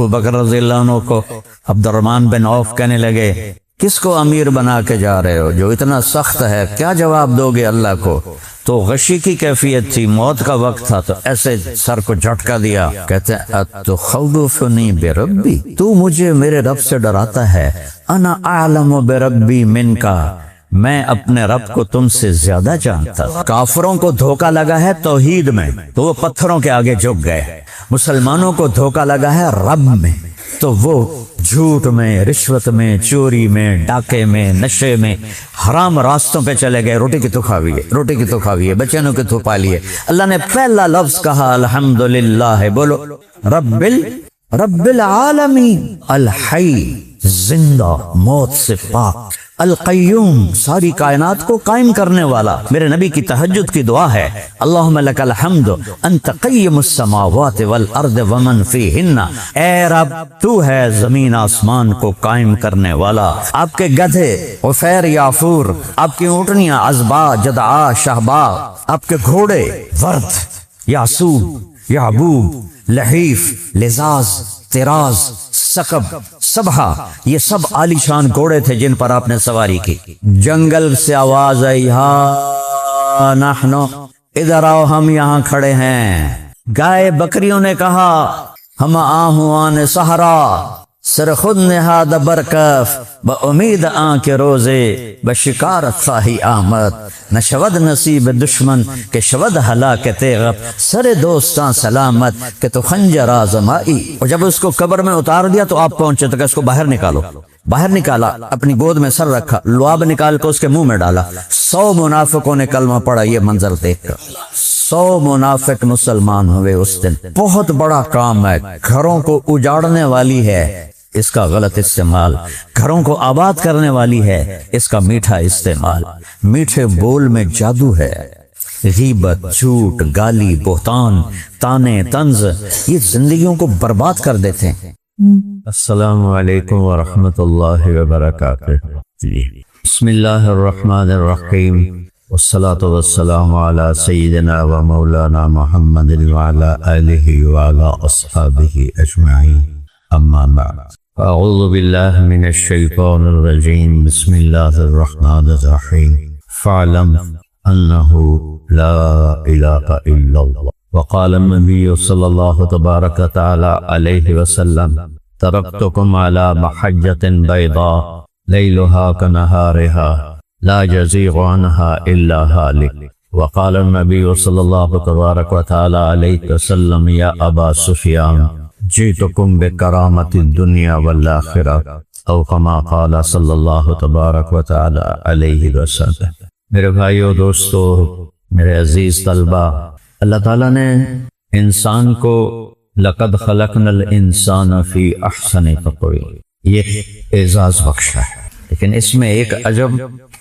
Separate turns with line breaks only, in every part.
ابو بکر رضی اللہ عنہ کو عبد الرحمن بن عوف کہنے لگے کس کو امیر بنا کے جا رہے ہو جو اتنا سخت ہے، کیا جواب دو گے اللہ کو؟ تو غشی کی کیفیت تھی، موت کا وقت تھا، تو ایسے سر کو جھٹکا دیا، کہتے ہیں اتخوفنی بربی، تو مجھے میرے رب سے ڈراتا ہے، انا اعلم بربی منکا، میں اپنے رب کو تم سے زیادہ جانتا۔ کافروں کو دھوکہ لگا ہے توحید میں تو وہ پتھروں کے آگے جھک گئے، مسلمانوں کو دھوکہ لگا ہے رب میں تو وہ جھوٹ میں، رشوت میں، چوری میں، ڈاکے میں، نشے میں، حرام راستوں پہ چلے گئے۔ روٹی کی تو کھاویے، روٹی کی تو کھاویے، بچنوں کی تو پالیے۔ اللہ نے پہلا لفظ کہا الحمدللہ، بولو رب العالمین، الحی، زندہ، موت سے پاک، القیوم، ساری کائنات کو قائم کرنے والا۔ میرے نبی کی تہجد کی دعا ہے اللہم لک الحمد انت قیم السماوات والارض ومن فیہن، اے رب تو ہے زمین آسمان کو قائم کرنے والا۔ آپ کے گدھے عفیر یافور، آپ کی اونٹنیاں عزبا جدعا شہبا، آپ کے گھوڑے ورد یاسوب یعبوب لحیف لزاز تراز سکب سبحہ، یہ سب عالی شان گھوڑے تھے جن پر آپ نے سواری کی۔ جنگل سے آواز آئی ہاں نحنو، ادھر آؤ ہم یہاں کھڑے ہیں۔ گائے بکریوں نے کہا ہم آہوان صحرا، سر خود نہاد برکف، با امید آن کے روزے، بشکارت خواہی آمد، نہ شود نصیب دشمن کہ شود ہلاکت غب، سر دوستاں سلامت کہ تو خنجر آزمائی۔ اور جب اس کو قبر میں اتار دیا تو آپ پہنچے تو کہ اس کو باہر نکالو، باہر نکالا، اپنی گود میں سر رکھا، لعاب نکال کے اس کے منہ میں ڈالا۔ 100 منافقوں نے کلمہ پڑھا یہ منظر دیکھ کر، 100 منافق مسلمان ہوئے اس دن۔ بہت بڑا کام ہے، گھروں کو اجاڑنے والی ہے اس کا غلط استعمال، گھروں کو آباد کرنے والی ہے اس کا میٹھا استعمال۔ میٹھے بول میں جادو ہے، غیبت، جھوٹ، گالی، بہتان، تانے، طنز، یہ زندگیوں کو برباد کر دیتے ہیں۔ السلام علیکم ورحمۃ اللہ وبرکاتہ۔ بسم اللہ الرحمن الرحیم، والصلاة والسلام علی سیدنا و مولانا محمد وعلی آلہ وعلی اصحابہ اجمعین، اما بعد، اعوذ باللہ من الشیطان الرجیم، بسم اللہ الرحمن الرحیم، فاعلم انہ لا الہ الا اللہ، وقال النبی صلی اللہ تبارک تعالی علیہ وسلم، ترکتکم علی محجۃ بیضاء لیلها کنہارها لا یزیغ عنہا الا ہالک، وقال النبی صلی اللہ تبارک تعالی علیہ وسلم، یا ابا سفیان جئتکم بکرامت الدنیا والآخرہ، او کما قال صلی اللہ تبارک و تعالی علیہ وسلم۔ میرے بھائیو، دوستو، میرے عزیز طلبہ، اللہ تعالیٰ نے انسان کو لقد خلقنا الانسان فی احسن تقویم، یہ اعزاز بخشا ہے، لیکن اس میں ایک عجب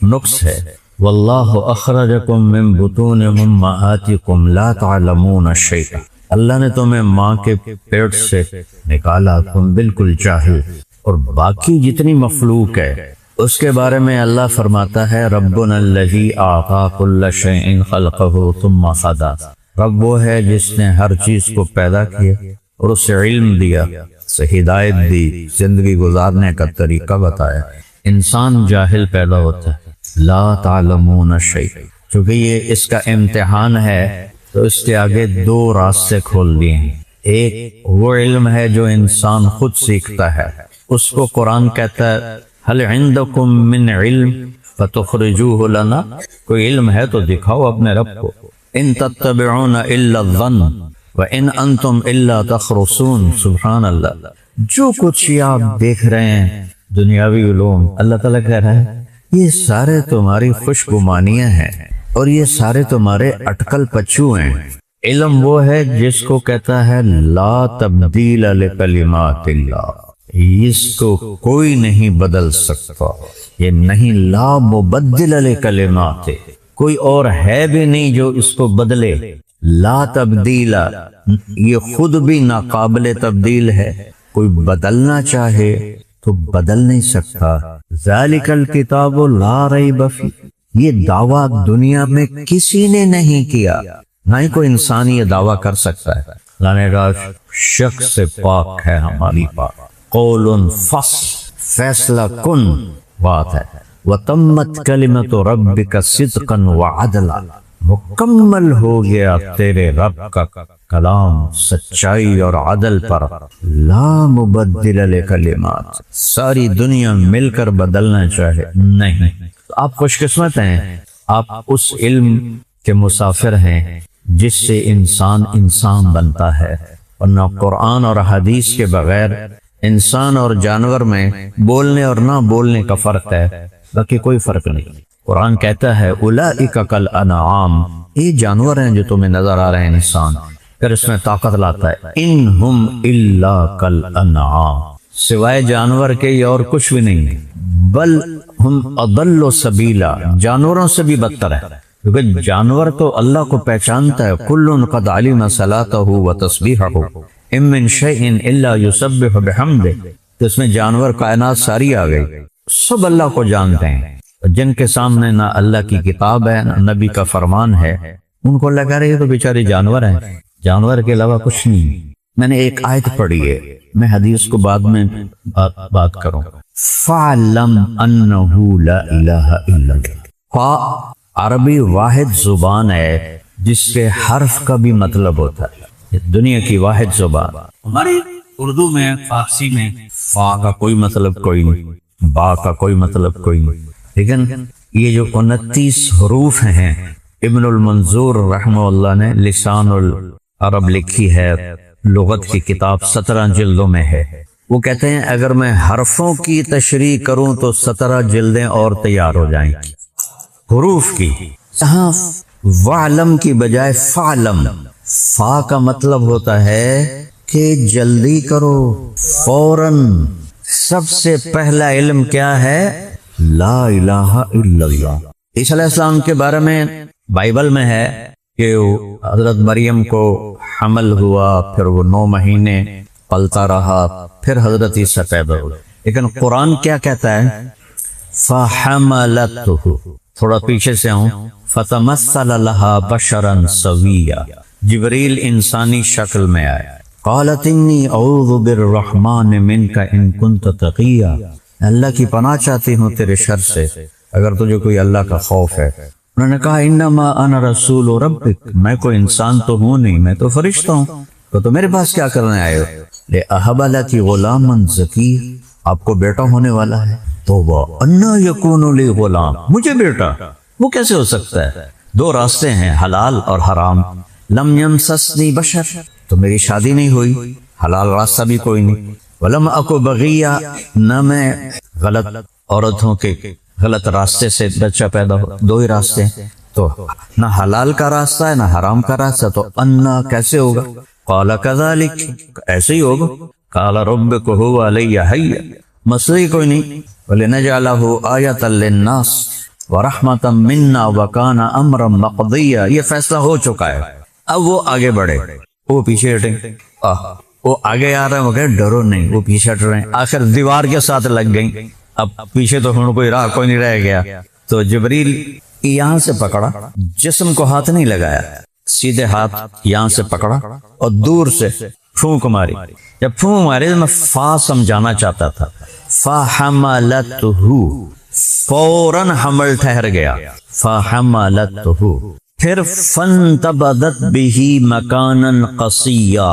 نقص ہے، واللہ اخرجکم من بطون امہاتکم لا تعلمون شیئا، اللہ نے تمہیں ماں کے پیٹ سے نکالا، تم بالکل جاہل، اور باقی جتنی مخلوق ہے اس کے بارے میں اللہ فرماتا ہے ربنا الذی اعطی کل شیء خلقہ ثم ہدی، رب وہ ہے جس نے ہر چیز کو پیدا کیا اور اسے علم دیا، اسے ہدایت دی، زندگی گزارنے کا طریقہ بتایا۔ انسان جاہل پیدا ہوتا ہے، لا تعلمون شیء، چونکہ یہ اس کا امتحان ہے تو اس کے آگے 2 راستے کھول دیے ہیں۔ ایک وہ علم ہے جو انسان خود سیکھتا ہے، اس کو قرآن کہتا ہے هل عندکم من علم فتخرجوه لنا، کوئی علم ہے تو دکھاؤ اپنے رب کو، ان تتبعون الا الظن وان انتم الا تخرصون، سبحان اللہ۔ جو کچھ یہ آپ دیکھ رہے ہیں دنیاوی علوم، اللہ تعالیٰ کہہ رہا ہے یہ سارے تمہاری خوش گمانیاں ہیں اور یہ سارے تمہارے اٹکل پچو ہیں۔ علم وہ ہے جس کو کہتا ہے لا تبدیل لکلمات اللہ، اس کو کوئی نہیں بدل سکتا، یہ نہیں لا مبدل لکلمات، کوئی اور ہے بھی نہیں جو اس کو بدلے، لا تبدیل، یہ خود بھی ناقابل تبدیل ہے، کوئی بدلنا چاہے تو بدل نہیں سکتا۔ ذالک الکتاب لا ریب فیہ، یہ دعویٰ دنیا میں کسی نے نہیں کیا، نہ ہی کوئی انسان یہ دعویٰ کر سکتا ہے۔ اللہ نے کہا شک سے پاک ہے ہماری بات، قول فصل، فیصلہ کن بات ہے، وتمت کلمۃ ربک صدقا وعدلا، مکمل ہو گیا تیرے رب کا کلام سچائی اور عدل پر، لا مبدل لکلمات، ساری دنیا مل کر بدلنا چاہے نہیں۔ آپ خوش قسمت ہیں، آپ اس علم کے مسافر ہیں جس سے انسان بنتا ہے، ورنہ قرآن اور حدیث کے بغیر انسان اور جانور میں بولنے اور نہ بولنے کا فرق ہے، باقی کوئی فرق نہیں۔ قرآن کہتا ہے اولئک کالانعام، یہ جانور ہیں جو تمہیں نظر آ رہے ہیں انسان، پھر اس میں طاقت لاتا ہے انہم الا کالانعام، سوائے جانور کے یہ اور کچھ بھی نہیں، بل ہم اضل سبیلا، جانوروں سے بھی بدتر ہے، کیونکہ جانور تو اللہ کو پہچانتا ہے، کل قد علم صلاتہ و تسبیحہ ان من شیء الا یسبح بحمدہ، تو اس میں جانور کائنات ساری آ گئی، سب اللہ کو جانتے ہیں، جن کے سامنے نہ اللہ کی کتاب ہے نہ نبی کا فرمان ہے، ان کو لگا رہے تو بیچارے جانور ہیں، جانور کے علاوہ کچھ نہیں۔ میں نے ایک آیت پڑھی ہے، میں حدیث کو بعد میں بات کروں، فَعْلَمْ أَنَّهُ لَا إِلَهَ إِلَّا اللَّهُ، فا عربی واحد زبان ہے جس کے حرف کا بھی مطلب ہوتا ہے، یہ دنیا کی واحد زبان۔ ہماری اردو میں، فارسی میں فا کا کوئی مطلب کوئی نہیں، با کا کوئی مطلب کوئی نہیں، لیکن یہ جو 29 حروف ہیں، ابن المنظور رحمہ اللہ نے لسان العرب لکھی ہے، لغت کی کتاب 17 جلدوں میں ہے، وہ کہتے ہیں اگر میں حرفوں کی تشریح کروں تو 17 جلدیں اور تیار ہو جائیں گی حروف کی۔ یہاں وعلم کی بجائے فعلم، فا کا مطلب ہوتا ہے کہ جلدی کرو، فوراً۔ سب سے پہلا علم کیا ہے؟ لا الہ الا اللہ۔ عیسیٰ علیہ السلام کے بارے میں بائبل میں ہے کہ حضرت مریم کو حمل ہوا، پھر وہ 9 مہینے پلتا رہا، پھر حضرت عیسیٰ پیدا ہوئے، لیکن قرآن کیا کہتا ہے؟ فَحَمَلَتْهُ، تھوڑا پیچھے سے ہوں، فَتَمَثَّلَ لَهَا بَشَرًا سَوِيًّا، جبریل انسانی شکل میں آئے، قالت انی اعوذ بالرحمن منک ان کنت تقیا، اللہ کی پناہ چاہتی ہوں تیرے شر سے اگر تجھے کوئی اللہ کا خوف ہے۔ انہوں نے کہا انما انا رسول ربک، میں کوئی انسان تو ہوں نہیں، میں تو فرشتہ ہوں، تو میرے پاس کیا کرنے آئے ہو؟ لِأَهَبَ لَكِ غُلَامًا زَكِيًّا، آپ کو بیٹا ہونے والا ہے۔ توبہ، انا یکون لی غلام، مجھے بیٹا، وہ کیسے ہو سکتا ہے؟ 2 راستے ہیں، حلال اور حرام۔ لم یمسسنی بشر، تو میری شادی نہیں ہوئی، حلال راستہ بھی کوئی نہیں، ولم اکو بغیہ، نہ میں غلط عورتوں کے غلط راستے سے بچہ پیدا ہو، 2 ہی راستے ہیں، تو نہ حلال کا راستہ ہے نہ حرام کا راستہ، تو انا کیسے ہوگا؟ قال کذالک، ایسے ہی ہوگا، قال ربک هو علی حی، مسئلہ کوئی نہیں، وَلِنَجْعَلَهُ آیَةً لِلنَّاسِ وَرَحْمَةً مِنَّا وَكَانَ أَمْرًا مَقْضِيًّا، یہ فیصلہ ہو چکا ہے، اب وہ آگے بڑھے، وہ پیچھے ہٹیں، وہ آگے آ رہے ہیں، وہ کہے ڈرو نہیں، وہ پیچھے ہٹ رہے ہیں، آخر دیوار کے ساتھ لگ گئیں، اب پیچھے تو کوئی راہ کوئی نہیں رہ گیا، تو جبریل یہاں سے پکڑا، جسم کو ہاتھ نہیں لگایا، سیدھے ہاتھ یہاں سے پکڑا اور دور سے پھونک ماری، جب پھونک ماری تو میں فا سمجھانا چاہتا تھا، فَحَمَلَتْهُ، فوراً حمل ٹھہر گیا، فَحَمَلَتْهُ، پھر فَانْتَبَذَتْ بِهِ مَكَانًا قَصِيًّا،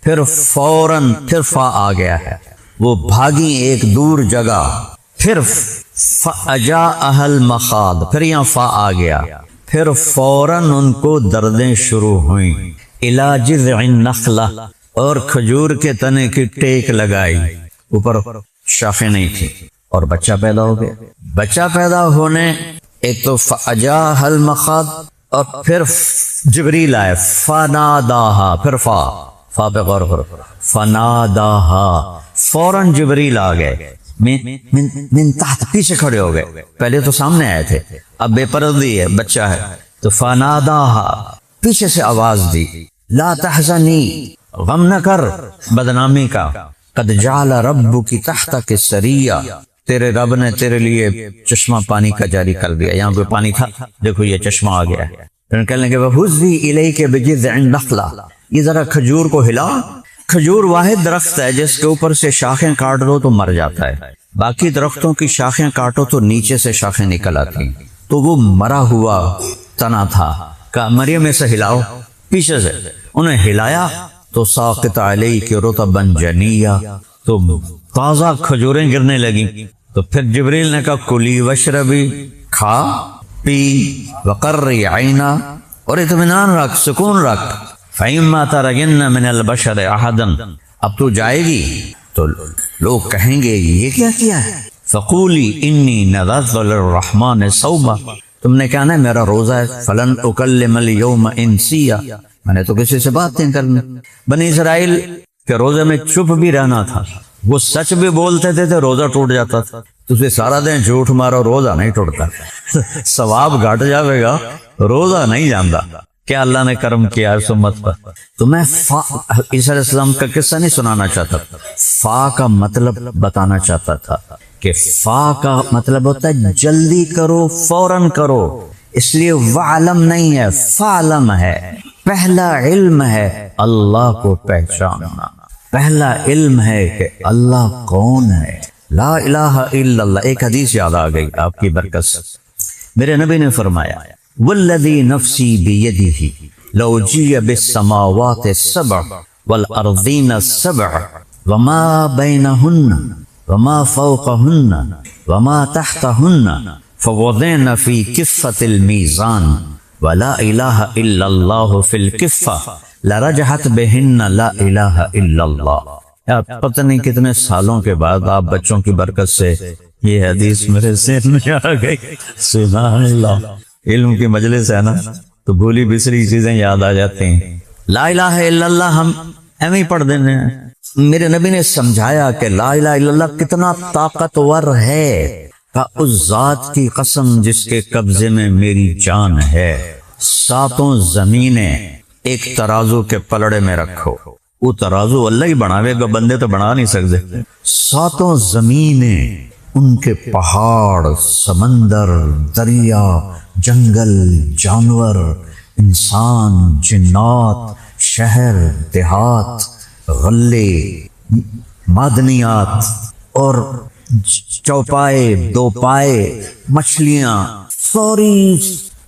پھر فوراً پھر فا آ گیا ہے، وہ بھاگی ایک دور جگہ، پھر فَأَجَاءَهَا الْمَخَاضُ، پھر یہاں فا آ گیا، پھر فوراً ان کو دردیں شروع ہوئیں، إِلَى جِذْعِ النَّخْلَةِ، اور کھجور کے تنے کی ٹیک لگائی، اوپر شاخیں نہیں تھی، اور بچہ پیدا ہو گیا۔ بچہ پیدا ہونے ایک تو فَأَجَاءَهَا الْمَخَاضُ، اور پھر جبریل آئے، فَنَادَاهَا، پھر فا پہ غور کرو، فَنَادَاهَا، فوراً جبریل آ گئے، من تحت، پیچھے کھڑے ہو گئے، پہلے تو سامنے آئے تھے، اب بے پردی ہے، بچہ ہے، تو فَنَادَاهَا، پیچھے سے آواز دی، لا تحزنی، غم نہ کر بدنامی کا، قد جعل ربک تحتک سریہ، تیرے رب نے تیرے لیے چشمہ پانی کا جاری کر دیا، یہاں پہ پانی تھا، دیکھو یہ چشمہ آ گیا ہے، پھر کہنے لگے وَهُزِّي إِلَيْكَ بِجِذْعِ النَّخْلَةِ، یہ ذرا کھجور کو ہلا. کھجور واحد درخت ہے جس کے اوپر سے شاخیں کاٹ دو تو مر جاتا ہے. باقی درختوں کی شاخیں کاٹو تو نیچے سے شاخیں نکل آتی. تو وہ مرا ہوا تنا تھا. کہا مریم اسے ہلاؤ. پیچھے سے انہیں ہلایا تو ساقط علیک رطبا جنیا، تو تازہ کھجوریں گرنے لگیں. تو پھر جبریل نے کہا کلی وشربی، کھا پی، وقرری عینا، اور اطمینان رکھ، سکون رکھ. فَإِمَّا تَرَيِنَّ مِنَ الْبَشَرِ أَحَدًا، اب تو جائے گی تو لوگ کہیں گے یہ کیا کیا ہے. فَقُولِي إِنِّي نَذَرْتُ لِلرَّحْمَنِ صَوْمًا، تم نے کہنا ہے میرا روزہ ہے. فَلَنْ أُكَلِّمَ الْيَوْمَ إِنْسِيًّا، میں نے تو کسی سے بات نہیں کرنی. بنی اسرائیل کے روزے میں چپ بھی رہنا تھا. وہ سچ بھی بولتے تھے تو روزہ ٹوٹ جاتا تھا. تجھے سارا دن جھوٹ مارو روزہ نہیں ٹوٹتا. ثواب گھٹ جاوے گا، روزہ نہیں جاندا. کیا اللہ نے کرم کیا اس امت پر. تو میں عیسیٰ علیہ السلام کا قصہ نہیں سنانا چاہتا، فا کا مطلب بتانا چاہتا تھا کہ فا کا مطلب ہوتا ہے جلدی کرو، فوراً کرو. اس لیے وعلم نہیں ہے، فعلم ہے. پہلا علم ہے اللہ کو پہچاننا، پہلا علم ہے کہ اللہ کون ہے. لا الہ الا اللہ. ایک حدیث یاد آ گئی آپ کی برکت سے. میرے نبی نے فرمایا والذی نفسی بیدہ لو جیء بالسماوات السبع والارضین السبع وما بینہن وما فوقہن وما تحتہن فوضعن فی کفۃ المیزان ولا الہ الا اللہ فی الکفہ لرجحت بہن لا الہ الا اللہ. پتہ نہیں کتنے سالوں کے بعد آپ بچوں کی برکت سے یہ حدیث میرے ذہن میں آ گئی. سبحان اللہ. علم کی مجلس ہے نا تو بھولی بسری چیزیں یاد آ جاتی ہیں. لا الہ الا اللہ ہم ایویں پڑھ دینے ہیں. میرے نبی نے سمجھایا کہ لا الہ الا اللہ کتنا طاقتور ہے. کہ اس ذات کی قسم جس کے قبضے میں میری جان ہے. ساتوں زمینیں ایک ترازو کے پلڑے میں رکھو. وہ ترازو اللہ ہی بناوے گا، بندے تو بنا نہیں سکتے. ساتوں زمینیں، ان کے پہاڑ، سمندر، دریا، جنگل، جانور، انسان، جنات، شہر، دیہات، غلے، معدنیات اور چوپائے، دو پائے، مچھلیاں، سوری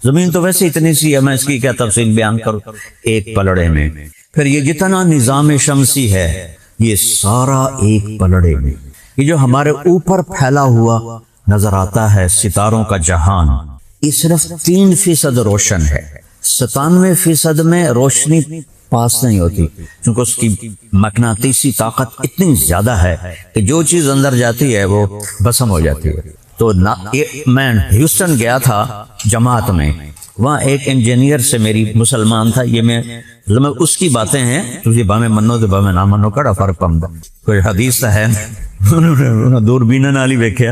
زمین تو ویسے اتنی سی ہے، میں اس کی کیا تفصیل بیان کروں ایک پلڑے میں. پھر یہ جتنا نظام شمسی ہے یہ سارا ایک پلڑے میں. یہ جو ہمارے اوپر پھیلا ہوا نظر آتا ہے ستاروں کا جہان، یہ صرف 3% روشن ہے. 97% میں روشنی پاس نہیں ہوتی کیونکہ اس کی مقناطیسی طاقت اتنی زیادہ ہے کہ جو چیز اندر جاتی ہے وہ بسم ہو جاتی ہے. تو میں ہیوسٹن گیا تھا جماعت میں، وہاں ایک انجینئر سے میری مسلمان تھا. یہ میں اس کی باتیں ہیں، تجھے با میں منو تو با میں نہ منو کڑا فرق پمدا. کوئی حدیث ہے انہوں دوربین نالی ویکھیا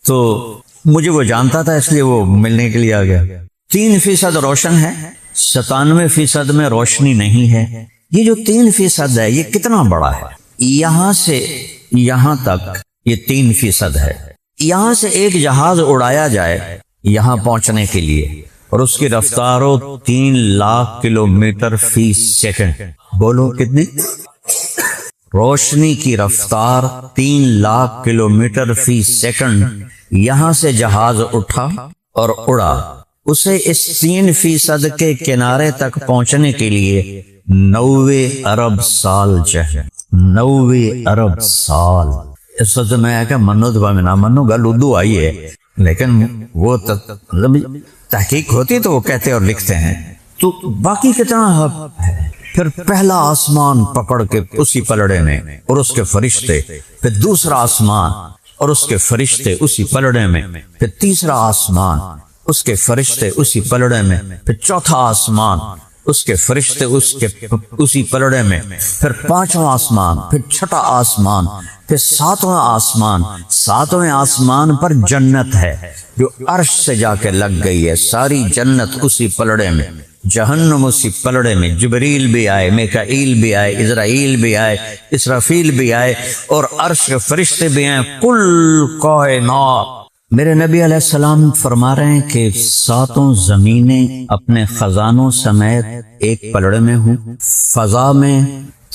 تو مجھے وہ جانتا تھا اس لیے وہ ملنے کے لیے آ گیا. 3% روشن ہے، 97% میں روشنی نہیں ہے. یہ جو 3% ہے یہ کتنا بڑا ہے. یہاں سے یہاں تک یہ 3% ہے. یہاں سے ایک جہاز اڑایا جائے یہاں پہنچنے کے لیے اور اس کی رفتار ہو 3 لاکھ کلومیٹر فی سیکنڈ. بولو کتنی؟ روشنی کی رفتار 3 لاکھ کلومیٹر فی سیکنڈ. یہاں سے جہاز اٹھا اور اڑا. اسے اس 3% کے کنارے تک پہنچنے کے لیے 90 ارب سال چاہیے. 90 ارب سال. اس وقت میں کہ منو دبا میں نہ منو گل اردو آئی ہے لیکن وہ تحقیق ہوتی تو وہ کہتے اور لکھتے ہیں. تو باقی کتنا ہے. پھر پہلا آسمان پکڑ کے اسی پلڑے میں اور اس کے فرشتے، پھر دوسرا آسمان اور اس کے فرشتے اسی پلڑے میں، پھر تیسرا آسمان اس کے فرشتے اسی پلڑے میں، پھر چوتھا آسمان اس کے فرشتے اسی پلڑے میں، پھر 5واں آسمان، پھر 6واں آسمان، پھر 7واں آسمان. 7ویں آسمان پر جنت ہے جو عرش سے جا کے لگ گئی ہے. ساری جنت اسی پلڑے میں، جہنم اسی پلڑے میں. جبریل بھی آئے، میکائیل بھی آئے، عزرائیل بھی آئے، اسرافیل بھی آئے اور عرش کے فرشتے بھی آئے. کل کائنات میرے نبی علیہ السلام فرما رہے ہیں کہ ساتوں زمینیں اپنے خزانوں سمیت ایک پلڑے میں ہوں، فضا میں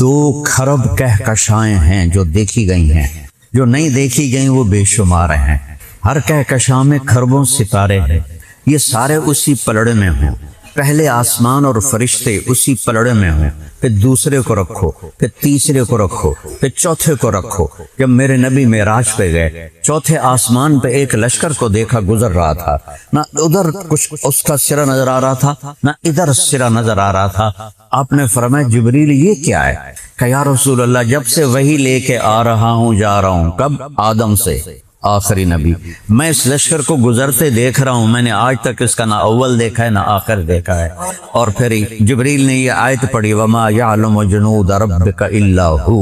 2 کھرب کہکشائیں ہیں جو دیکھی گئی ہیں، جو نہیں دیکھی گئیں وہ بے شمار ہیں، ہر کہکشاں میں کھربوں ستارے ہیں، یہ سارے اسی پلڑے میں ہوں، پہلے آسمان اور فرشتے اسی پلڑے میں ہوں، پھر دوسرے کو رکھو، پھر تیسرے کو رکھو، پھر چوتھے کو رکھو۔ جب میرے نبی معراج پہ گئے، چوتھے آسمان پہ ایک لشکر کو دیکھا گزر رہا تھا، نہ ادھر کچھ اس کا سرا نظر آ رہا تھا نہ ادھر سرا نظر آ رہا تھا۔ آپ نے فرمایا جبریل یہ کیا ہے؟ کہ یا رسول اللہ جب سے وہی لے کے آ رہا ہوں جا رہا ہوں، کب؟ آدم سے آخری نبی، میں اس لشکر کو گزرتے دیکھ رہا ہوں، میں نے آج تک اس کا نہ اول دیکھا ہے نہ آخر دیکھا ہے۔ اور پھر جبریل نے یہ آیت پڑھی وما یعلم جنود ربک الا ہو،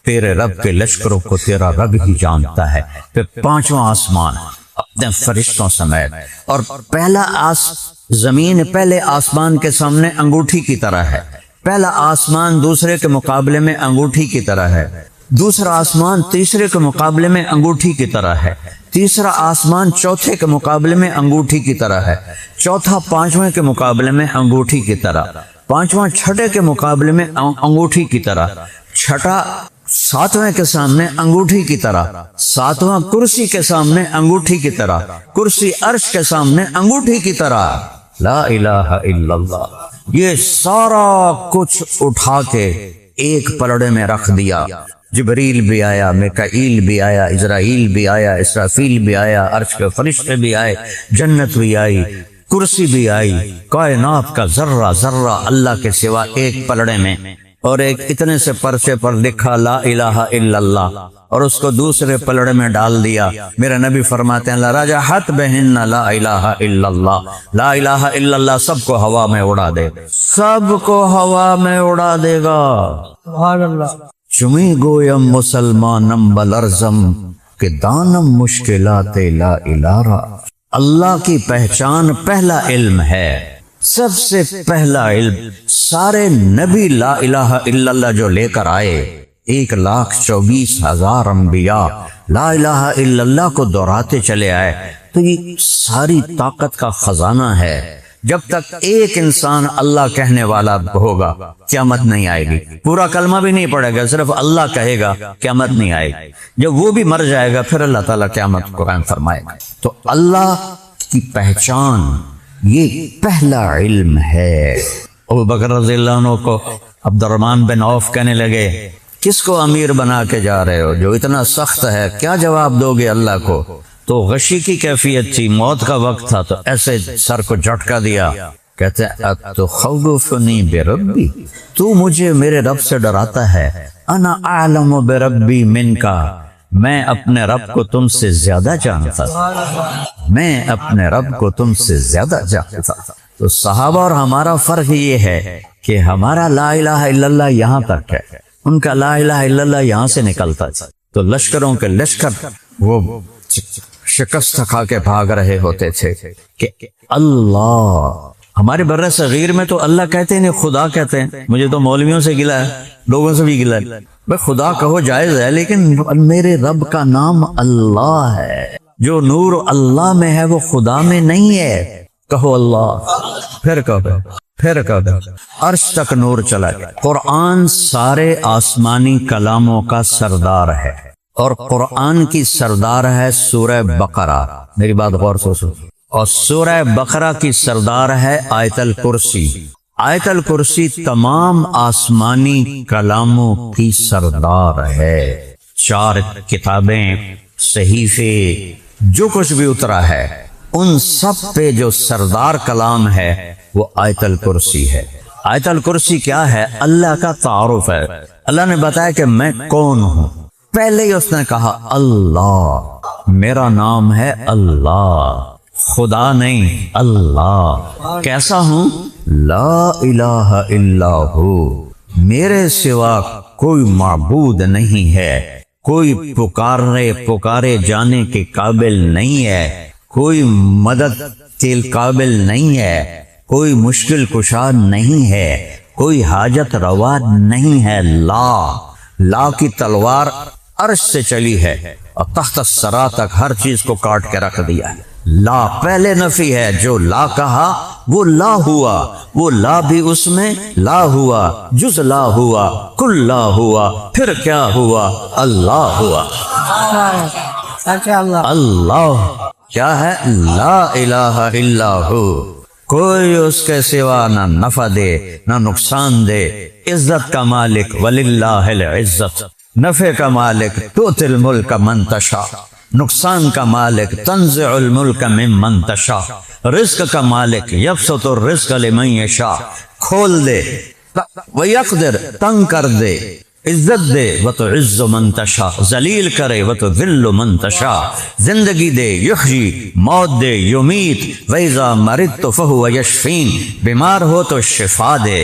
تیرے رب کے لشکروں کو تیرا رب ہی جانتا ہے۔ پھر 5واں آسمان اپنے فرشتوں سمیت، اور پہلا زمین پہلے آسمان کے سامنے انگوٹھی کی طرح ہے، پہلا آسمان دوسرے کے مقابلے میں انگوٹھی کی طرح ہے، دوسرا آسمان تیسرے کے مقابلے میں انگوٹھی کی طرح ہے، تیسرا آسمان چوتھے کے مقابلے میں انگوٹھی کی طرح ہے، چوتھا 5ویں کے مقابلے میں انگوٹھی کی طرح، 5واں چھٹے کے مقابلے میں انگوٹھی کی طرح، چھٹا 7ویں کے سامنے انگوٹھی کی طرح، 7واں کرسی کے سامنے انگوٹھی کی طرح، کرسی عرش کے سامنے انگوٹھی کی طرح۔ لا الہ الا اللہ، یہ سارا کچھ اٹھا کے ایک پلڑے میں رکھ دیا۔ جبریل بھی آیا، میکائیل بھی آیا، اسرائیل بھی آیا، اسرافیل بھی آیا، عرش کے فرشتے بھی آئے، جنت بھی آئی، کرسی بھی آئی، کائنات کا ذرہ ذرہ اللہ کے سوا ایک پلڑے میں، اور ایک اتنے سے پرچے پر لکھا لا الہ الا اللہ، اور اس کو دوسرے پلڑے میں ڈال دیا۔ میرے نبی فرماتے ہیں لرجحت بہن لا الہ الا اللہ، لا الہ الا اللہ سب کو ہوا میں اڑا دے، سب کو ہوا میں اڑا دے گا۔ سبحان اللہ۔ چمی گویم مسلمانم بلرزم کہ دانم مشکلات لا الہ۔ اللہ کی پہچان پہلا علم ہے، سب سے پہلا علم۔ سارے نبی لا الہ الا اللہ جو لے کر آئے، 1,24,000 انبیاء لا الہ الا اللہ کو دہراتے چلے آئے، تو یہ ساری طاقت کا خزانہ ہے۔ جب تک ایک انسان اللہ کہنے والا ہوگا قیامت نہیں آئے گی، پورا کلمہ بھی نہیں پڑے گا، صرف اللہ کہے گا قیامت نہیں آئے گی۔ جب وہ بھی مر جائے گا پھر اللہ تعالیٰ قیامت کو قائم فرمائے گا۔ تو اللہ کی پہچان یہ پہلا علم ہے۔ ابو بکر رضی اللہ عنہ کو عبد الرحمن بن عوف کہنے لگے کس کو امیر بنا کے جا رہے ہو جو اتنا سخت ہے، کیا جواب دو گے اللہ کو؟ تو غشی کی کیفیت تھی، موت کا وقت تھا، تو ایسے سر کو جھٹکا دیا، کہتے اتخوفنی بربی، تو مجھے میرے رب سے ڈراتا ہے، انا اعلم بربی منکا، میں اپنے رب کو تم سے زیادہ جانتا تھا، میں اپنے رب کو تم سے زیادہ جانتا تھا۔ تو صحابہ اور ہمارا فرق یہ ہے کہ ہمارا لا الہ الا اللہ یہاں تک ہے، ان کا لا الہ الا اللہ یہاں سے نکلتا تھا۔ تو لشکروں کے لشکر وہ شکست کھا کے بھاگ رہے ہوتے تھے کہ اللہ، ہمارے بر صغیر میں تو اللہ کہتے ہیں خدا کہتے ہیں، مجھے تو مولویوں سے گلا ہے، لوگوں سے بھی گلا ہے، بھائی خدا کہو جائز ہے، لیکن میرے رب کا نام اللہ ہے، جو نور اللہ میں ہے وہ خدا میں نہیں ہے، کہو اللہ، پھر کہو عرش تک نور چلا گیا۔ قرآن سارے آسمانی کلاموں کا سردار ہے، اور قرآن کی سردار ہے سورہ بقرہ، میری بات غور سے سنو، اور سورہ بقرہ کی سردار ہے آیت الکرسی۔ آیت الکرسی تمام آسمانی کلاموں کی سردار ہے، 4 کتابیں، صحیفے، جو کچھ بھی اترا ہے ان سب پہ جو سردار کلام ہے وہ آیت الکرسی ہے۔ آیت الکرسی کیا ہے؟ اللہ کا تعارف ہے، اللہ نے بتایا کہ میں کون ہوں، پہلے ہی اس نے کہا اللہ، میرا نام ہے اللہ، خدا نہیں، اللہ۔ کیسا ہوں؟ لا الہ الا ہو، میرے سوا کوئی معبود نہیں ہے، کوئی پکارے جانے کے قابل نہیں ہے، کوئی مدد کے قابل نہیں ہے، کوئی مشکل کشا نہیں ہے، کوئی حاجت روا نہیں ہے۔ لا کی تلوار عرش سے چلی ہے اور تحت الثری تک ہر چیز کو کاٹ کے رکھ دیا ہے۔ لا پہلے نفی ہے، جو لا کہا وہ لا ہوا، وہ لا بھی اس میں لا ہوا، جز لا ہوا، کل لا ہوا، پھر کیا ہوا؟ اللہ ہوا۔ اللہ کیا ہے؟ لا الہ الا ہو، کوئی اس کے سوا نہ نفع دے نہ نقصان دے۔ عزت کا مالک وللہ العزت، نفع کا مالک تؤتی الملک من تشاء، نقصان کا مالک تنزع الملک ممن تشاء، رزق کا مالک یبسط الرزق لمن یشاء، کھول دے ویقدر، تنگ کر دے، عزت دے وتعز من تشاء، ذلیل کرے وتذل من تشاء، زندگی دے یحیی، موت دے یمیت، وَإِذَا مَرِضْتُ فَهُوَ يَشْفِينِ، بیمار ہو تو شفا دے،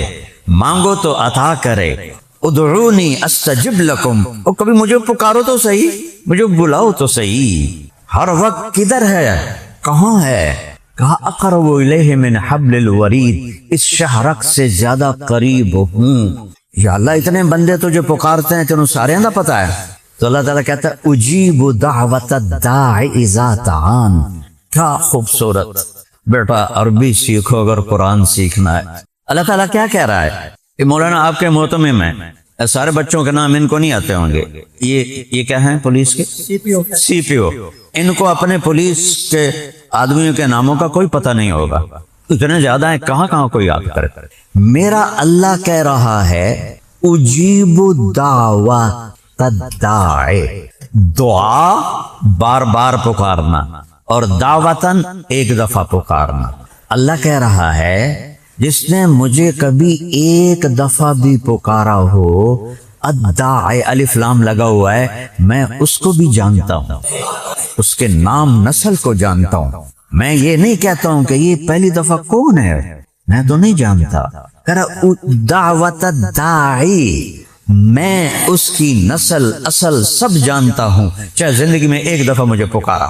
مانگو تو عطا کرے، ادعونی استجب لکم، اور کبھی مجھے پکارو تو صحیح، مجھے بلاؤ تو صحیح۔ ہر وقت کدھر ہے؟ کہاں ہے؟ کہا اقرب الیہ من حبل الورید، اس شہرک سے زیادہ قریب ہوں۔ یا اللہ اتنے بندے تجھے پکارتے ہیں، تینوں سارے دا پتہ ہے۔ تو اللہ تعالیٰ کہتا ہے اجیب دعوت الداع اذا دعان۔ کیا خوبصورت، بیٹا عربی سیکھو اگر قرآن سیکھنا ہے۔ اللہ تعالیٰ کیا کہہ رہا ہے؟ یہ مولانا آپ کے محتمم ہیں، سارے بچوں کے نام ان کو نہیں آتے ہوں گے، یہ کیا ہیں پولیس کے؟ سی پی او۔ ان کو اپنے پولیس کے آدمیوں کے ناموں کا کوئی پتہ نہیں ہوگا، اتنے زیادہ ہیں، کہاں کہاں کوئی یاد کرے۔ میرا اللہ کہہ رہا ہے اجیب دعوت الداع، دعا بار بار پکارنا اور دعوتاً ایک دفعہ پکارنا۔ اللہ کہہ رہا ہے جس نے مجھے کبھی ایک دفعہ بھی پکارا ہو، الداع الف لام لگا ہوا ہے، میں اس کو بھی جانتا ہوں، اس کے نام نسل کو جانتا ہوں۔ میں یہ نہیں کہتا ہوں کہ یہ پہلی دفعہ کون ہے، میں تو نہیں جانتا۔ دعوت الداعی، میں اس کی نسل اصل سب جانتا ہوں، چاہے زندگی میں ایک دفعہ مجھے پکارا،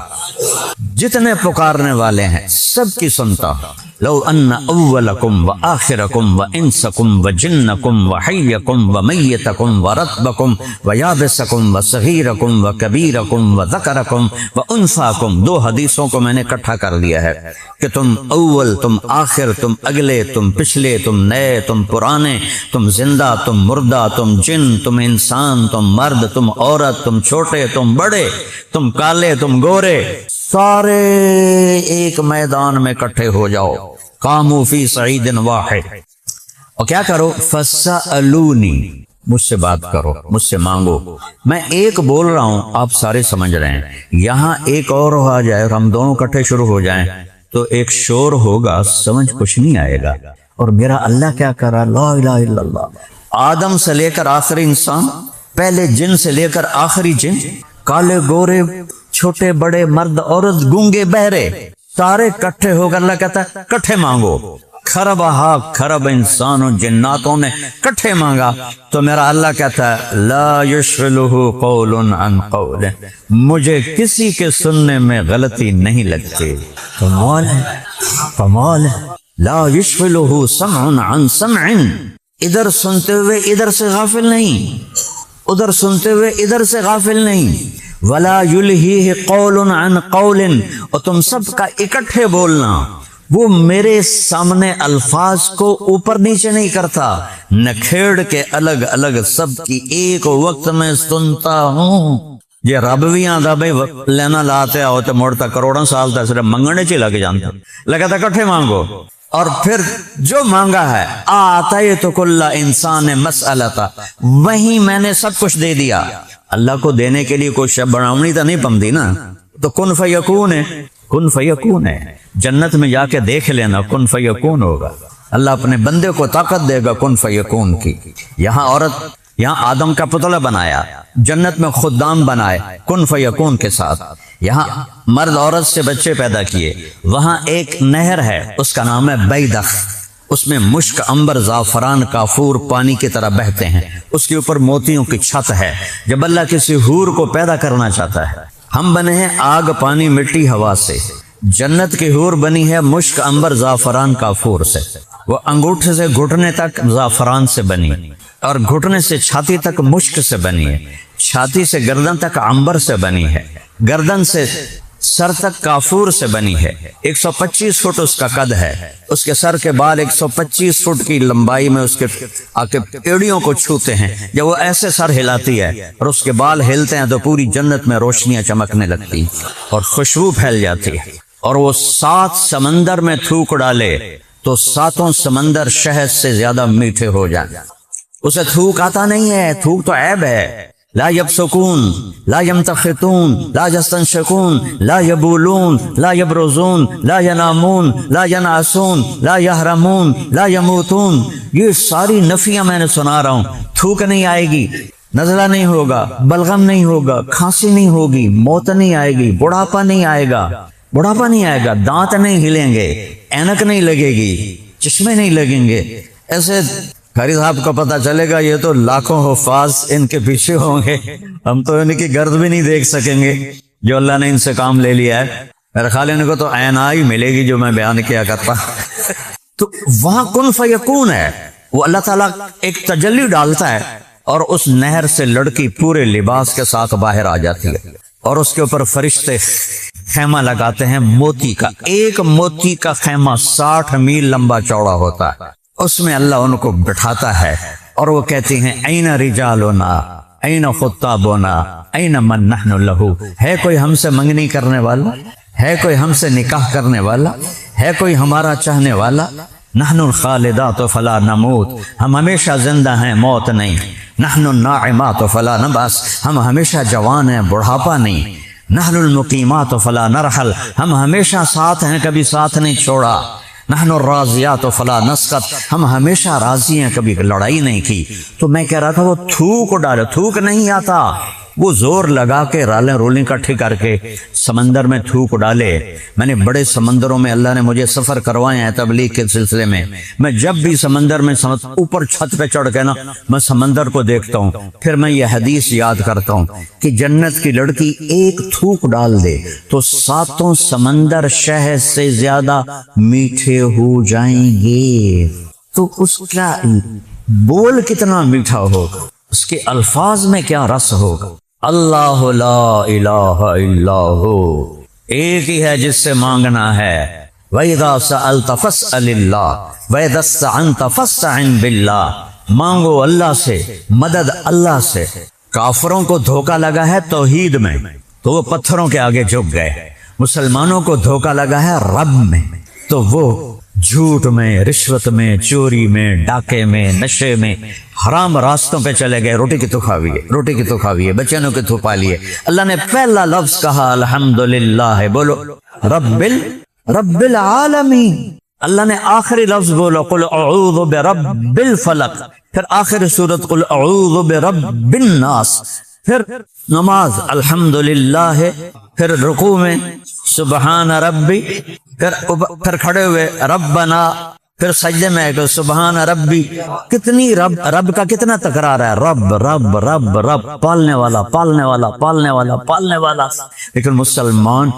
جتنے پکارنے والے ہیں سب کی سنتا ہوں۔ لو ان اولکم وآخرکم وانسکم وجنکم وحیکم ومیتکم ورتبکم ویابسکم وصغیرکم وکبیرکم وذکرکم وانثاکم، دو حدیثوں کو میں نے اکٹھا کر دیا ہے کہ تم اول، تم آخر، تم اگلے، تم پچھلے، تم نئے، تم پرانے، تم زندہ، تم مردہ، تم جن، تم انسان، تم مرد، تم عورت، تم چھوٹے، تم بڑے، تم کالے، تم گورے، سارے ایک میدان میں اکٹھے ہو جاؤ، قاموا فی صعید واحد، اور کیا کرو؟ فسألونی، مجھ سے بات کرو، مجھ سے مانگو۔ میں ایک بول رہا ہوں، آپ سارے سمجھ رہے ہیں، یہاں ایک اور آ جائے اور ہم دونوں اکٹھے شروع ہو جائیں تو ایک شور ہوگا، سمجھ کچھ نہیں آئے گا۔ اور میرا اللہ کیا کر رہا؟ لا الہ الا اللہ، آدم سے لے کر آخری انسان، پہلے جن سے لے کر آخری جن، کالے گورے، چھوٹے بڑے، مرد عورت، گونگے بہرے، سارے کٹھے ہو کر اللہ کہتا ہے کٹھے مانگو۔ کھرب ہاک کھرب انسانوں جناتوں نے کٹھے مانگا تو میرا اللہ کہتا ہے لا یشغلہ قول عن قول، مجھے کسی کے سننے میں غلطی نہیں لگتی۔ کمال ہے، کمال ہے۔ لا یشغلہ سمع عن سمع، ادھر سنتے ہوئے ادھر سے غافل نہیں، ادھر سنتے ہوئے ادھر سے غافل نہیں۔ ولا یلہیہ قول عن قول، اور تم سب کا اکٹھے بولنا، وہ میرے سامنے الفاظ کو اوپر نیچے نہیں کرتا، نکھیڑ کے الگ الگ سب کی ایک وقت میں سنتا ہوں۔ یہ رب بھی آدھا بھائی لینا لاتے ہوتے موڑتا کروڑوں سال تک صرف منگنے چلا کے جانتا، لگا تھا کٹھے مانگو، اور پھر جو مانگا ہے آتیت کل انسان مسئلتا، وہیں میں نے سب کچھ دے دیا۔ اللہ کو دینے کے لیے کوئی شب بناونی تو نہیں پمدی نا، تو کن فیکون ہے، کن فیکون ہے۔ جنت میں جا کے دیکھ لینا، کن فیکون ہوگا، اللہ اپنے بندے کو طاقت دے گا کن فیکون کی۔ یہاں عورت، یہاں آدم کا پتلا بنایا، جنت میں خدام بنائے کن فیکون کے ساتھ، یہاں مرد عورت سے بچے پیدا کیے، وہاں ایک نہر ہے اس کا نام ہے بیدخ، اس میں مشک، عنبر، زعفران، کافور پانی کی طرح بہتے ہیں، اس کے اوپر موتیوں کی چھت ہے۔ جب اللہ کسی حور کو پیدا کرنا چاہتا ہے، ہم بنے ہیں آگ، پانی، مٹی، ہوا سے، جنت کی حور بنی ہے مشک، عنبر، زعفران، کافور سے، وہ انگوٹھے سے گھٹنے تک زعفران سے بنی اور گھٹنے سے چھاتی تک مشک سے بنی ہے، چھاتی سے گردن تک عنبر سے بنی ہے، گردن سے سر تک کافور سے بنی ہے، 125 فٹ اس کا قد ہے، اس کے سر کے بال 125 فٹ کی لمبائی میں اس کے ایڑیوں کو چھوتے ہیں، جب وہ ایسے سر ہلاتی ہے اور اس کے بال ہلتے ہیں تو پوری جنت میں روشنیاں چمکنے لگتی اور خوشبو پھیل جاتی ہے، اور وہ 7 سمندر میں تھوک ڈالے تو 7 سمندر شہد سے زیادہ میٹھے ہو جائیں۔ اسے تھوک آتا نہیں ہے، تھوک تو عیب ہے۔ لا یبسکون لا یمتخطون لا یستنشقون لا یبولون لا یبرزون لا ینامون لا ینعسون لا یحرمون لا یموتون، یہ ساری نفیاں میں نے سنا رہا ہوں۔ تھوک نہیں آئے گی، نزلہ نہیں ہوگا، بلغم نہیں ہوگا، کھانسی نہیں ہوگی، موت نہیں آئے گی، بڑھاپا نہیں آئے گا، بڑھاپا نہیں آئے گا، دانت نہیں ہلیں گے، اینک نہیں لگے گی، چشمے نہیں لگیں گے۔ ایسے قاری صاحب کو پتہ چلے گا یہ تو لاکھوں حفاظ ان کے پیچھے ہوں گے، ہم تو ان کی گرد بھی نہیں دیکھ سکیں گے جو اللہ نے ان سے کام لے لیا ہے۔ میرے خیال ان کو تو عین آئی ملے گی جو میں بیان کیا کرتا۔ تو وہاں کن فیکون ہے، وہ اللہ تعالیٰ ایک تجلی ڈالتا ہے اور اس نہر سے لڑکی پورے لباس کے ساتھ باہر آ جاتی ہے، اور اس کے اوپر فرشتے خیمہ لگاتے ہیں موتی کا۔ ایک موتی کا خیمہ 60 میل لمبا چوڑا ہوتا ہے، اس میں اللہ ان کو بٹھاتا ہے اور وہ کہتی ہیں این رجالنا این خطابنا این من نحن لہو، ہے کوئی ہم سے منگنی کرنے والا، ہے کوئی ہم سے نکاح کرنے والا، ہے کوئی ہمارا چاہنے والا؟ نحن الخالدات فلا نموت، ہم ہمیشہ زندہ ہیں، موت نہیں۔ نحن الناعمات فلا نبعث، ہم ہمیشہ جوان ہیں، بڑھاپا نہیں۔ نحن المقیمات فلا نرحل، ہم ہمیشہ ساتھ ہیں، کبھی ساتھ نہیں چھوڑا۔ نحن الراضیات فلا نسخط، ہم ہمیشہ راضی ہیں، کبھی لڑائی نہیں کی۔ تو میں کہہ رہا تھا وہ تھوک ڈالے، تھوک نہیں آتا، وہ زور لگا کے رالیں رولیں کٹھی کر کے سمندر میں تھوک ڈالے۔ میں نے بڑے سمندروں میں اللہ نے مجھے سفر کروائے ہیں تبلیغ کے سلسلے میں جب بھی سمندر میں اوپر چھت پہ چڑھ کے نا میں سمندر کو دیکھتا ہوں، پھر میں یہ حدیث یاد کرتا ہوں کہ جنت کی لڑکی ایک تھوک ڈال دے تو 7 سمندر شہد سے زیادہ میٹھے ہو جائیں گے۔ تو اس کا بول کتنا میٹھا ہوگا، اس کے الفاظ میں کیا رس ہوگا۔ اللہ لا الہ الا ہو، ایک ہی ہے جس سے مانگنا ہے۔ وَإِذَا سَأَلْتَ فَاسْأَلِ اللَّهِ وَإِذَا اسْتَعَنْتَ فَاسْتَعِنْ بِاللَّهِ، مانگو اللہ سے، مدد اللہ سے۔ کافروں کو دھوکہ لگا ہے توحید میں تو وہ پتھروں کے آگے جھک گئے، مسلمانوں کو دھوکہ لگا ہے رب میں تو وہ جھوٹ میں، رشوت میں، چوری میں، ڈاکے میں، نشے میں، حرام راستوں پہ چلے گئے۔ روٹی کی تو کھاوی ہے، روٹی کی تو کھاوی ہے، بچنوں کی تو پالی ہے۔ اللہ نے پہلا لفظ کہا الحمدللہ، بولو رب العالمین۔ اللہ نے آخری لفظ بولو قل اعوذ برب الفلق، پھر آخر سورت قل اعوذ برب الناس، پھر نماز الحمدللہ، پھر رکوع میں سبحان ربی، پھر کھڑے ہوئے ربنا، پھر سجدے میں کہ سبحان ربی۔ کتنی رب کا کتنا تکرار ہے، رب رب رب رب، پالنے والا پالنے والا پالنے والا پالنے والا۔ لیکن مسلمان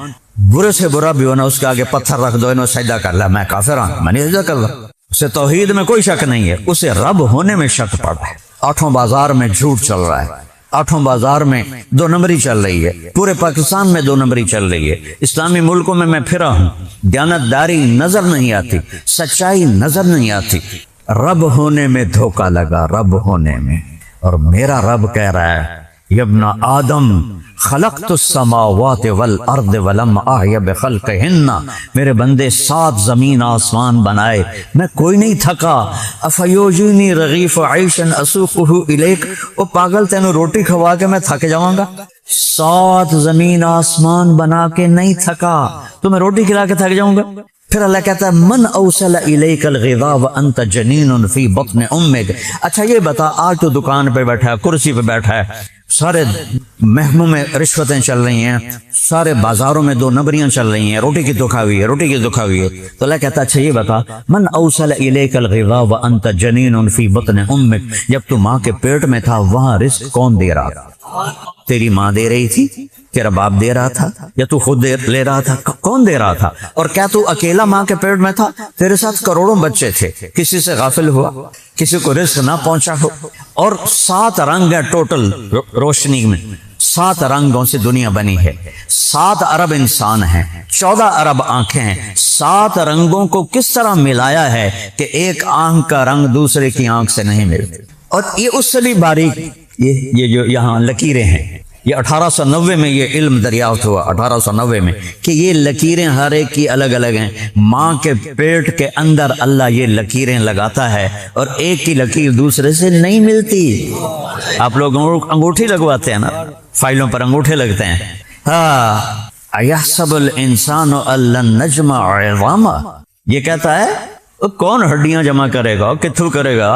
برے سے برا بھی ہونا، اس کے آگے پتھر رکھ دو، انہوں سجدہ کر لیا، میں کافر ہوں، میں نہیں سجدہ کر رہا۔ اسے توحید میں کوئی شک نہیں ہے، اسے رب ہونے میں شک پڑ رہا ہے۔ 8 بازار میں جھوٹ چل رہا ہے، 8 بازار میں 2 نمبری چل رہی ہے، پورے پاکستان میں 2 نمبری چل رہی ہے۔ اسلامی ملکوں میں پھرا ہوں، دیانتداری نظر نہیں آتی، سچائی نظر نہیں آتی۔ رب ہونے میں دھوکہ لگا، رب ہونے میں۔ اور میرا رب کہہ رہا ہے یا ابن آدم خلقت السماوات والارض ولم اعی بخلقہن، میرے بندے 7 زمین آسمان بنائے، میں کوئی نہیں تھکا۔ افیوجینی رغیف عیشا اسوقہ الیک، او پاگل تینوں روٹی کھوا کے میں تھک جاؤں گا؟ 7 زمین آسمان بنا کے نہیں تھکا تو میں روٹی کھلا کے تھک جاؤں گا؟ پھر اللہ کہتا ہے من اوصل الیک الغذاء وانت جنین فی بطن امک۔ اچھا یہ بتا، آج تو دکان پہ بیٹھا ہے، کرسی پہ بیٹھا ہے، سارے محکموں میں رشوتیں چل رہی ہیں، سارے بازاروں میں 2 نمبریاں چل رہی ہیں، روٹی کی دکھا ہوئی ہے، روٹی کی دکھا ہوئی ہے۔ تو اللہ کہتا ہے اچھا یہ بتا من اوصل الیک الغذاء وانت جنین فی بطن امک، جب تو ماں کے پیٹ میں تھا وہاں رزق کون دے رہا تھا؟ تیری ماں دے رہی تھی؟ تیرا باپ دے رہا تھا یا تو خود لے رہا تھا؟ کون دے رہا تھا؟ اور کیا تو اکیلا ماں کے پیٹ میں تھا؟ تیرے ساتھ کروڑوں بچے تھے، کسی سے غافل ہوا؟ کسی کو رزق نہ پہنچا ہو؟ اور 7 رنگ ہے ٹوٹل روشنی میں، 7 رنگوں سے دنیا بنی ہے، 7 ارب انسان ہیں، 14 ارب آنکھیں ہیں، 7 رنگوں کو کس طرح ملایا ہے کہ ایک آنکھ کا رنگ دوسرے کی آنکھ سے نہیں ملتے؟ اور یہ اس سے بھی باریک، یہ جو یہاں لکیریں ہیں، یہ 1890 میں یہ علم دریافت ہوا، 1890 میں، کہ یہ لکیریں ہر ایک کی الگ الگ ہیں۔ ماں کے پیٹ کے اندر اللہ یہ لکیریں لگاتا ہے اور ایک کی لکیر دوسرے سے نہیں ملتی۔ آپ لوگ انگوٹھی لگواتے ہیں نا، فائلوں پر انگوٹھے لگتے ہیں۔ اَيَحْسَبُ الْإِنسَانُ أَن لَّن نَّجْمَعَ عِظَامَهُ، یہ کہتا ہے کون ہڈیاں جمع کرے گا، کتھو کرے گا؟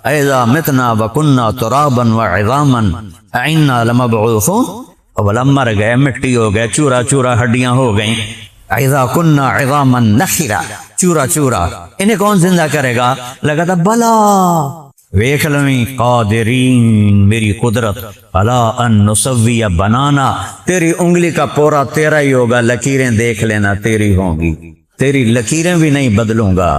اِذَا مِتْنَا وَكُنَّا تُرَابًا وَعِظَامًا اِنَّا لَمَبْعُوثُونَ، اب مر گئے، مٹی ہو گئے، چورا چورا ہڈیاں ہو گئیں۔ اِذَا كُنَّا عِظَامًا نَخِرًا، چورا چورا، انہیں کون زندہ کرے گا؟ لگا تھا بلا ویکھ لویں قادرین، میری قدرت، الا ان نسوی بنانا، تیری انگلی کا پورا تیرا ہی ہوگا، لکیریں دیکھ لینا تیری ہوں گی، تیری لکیریں بھی نہیں بدلوں گا،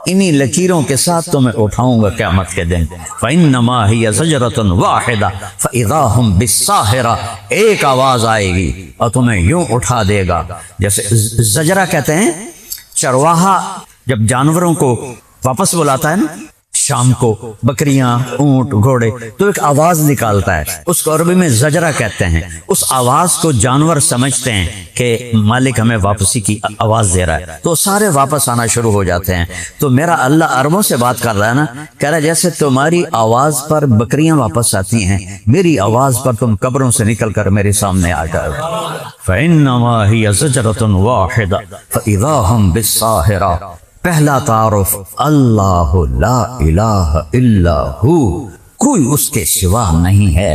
انہی لکیروں کے ساتھ تو میں اٹھاؤں گا قیامت کے دن۔ فَإِنَّمَا هِيَ زَجْرَةٌ وَاحِدَةٌ فَإِذَا هُمْ بِالسَّاهِرَةِ، ایک آواز آئے گی اور تمہیں یوں اٹھا دے گا۔ جیسے زجرہ کہتے ہیں، چرواہا جب جانوروں کو واپس بلاتا ہے نا شام کو، بکریاں، اونٹ، گھوڑے، تو ایک آواز نکالتا ہے، اس کو عربی میں زجرہ کہتے ہیں۔ اس آواز کو جانور سمجھتے ہیں کہ مالک ہمیں واپسی کی آواز دے رہا ہے، تو سارے واپس آنا شروع ہو جاتے ہیں۔ تو میرا اللہ عربوں سے بات کر رہا ہے نا، کہہ رہا ہے جیسے تمہاری آواز پر بکریاں واپس آتی ہیں، میری آواز پر تم قبروں سے نکل کر میرے سامنے آ جاؤ۔ فَإِنَّمَا هِيَ زَجْرَةٌ وَاحِدَةٌ فَإِذَا هُمْ بِالسَّاهِرَةِ، پہلا تعارف، اللہ لا الہ الا ہو، کوئی اس کے سوا نہیں ہے،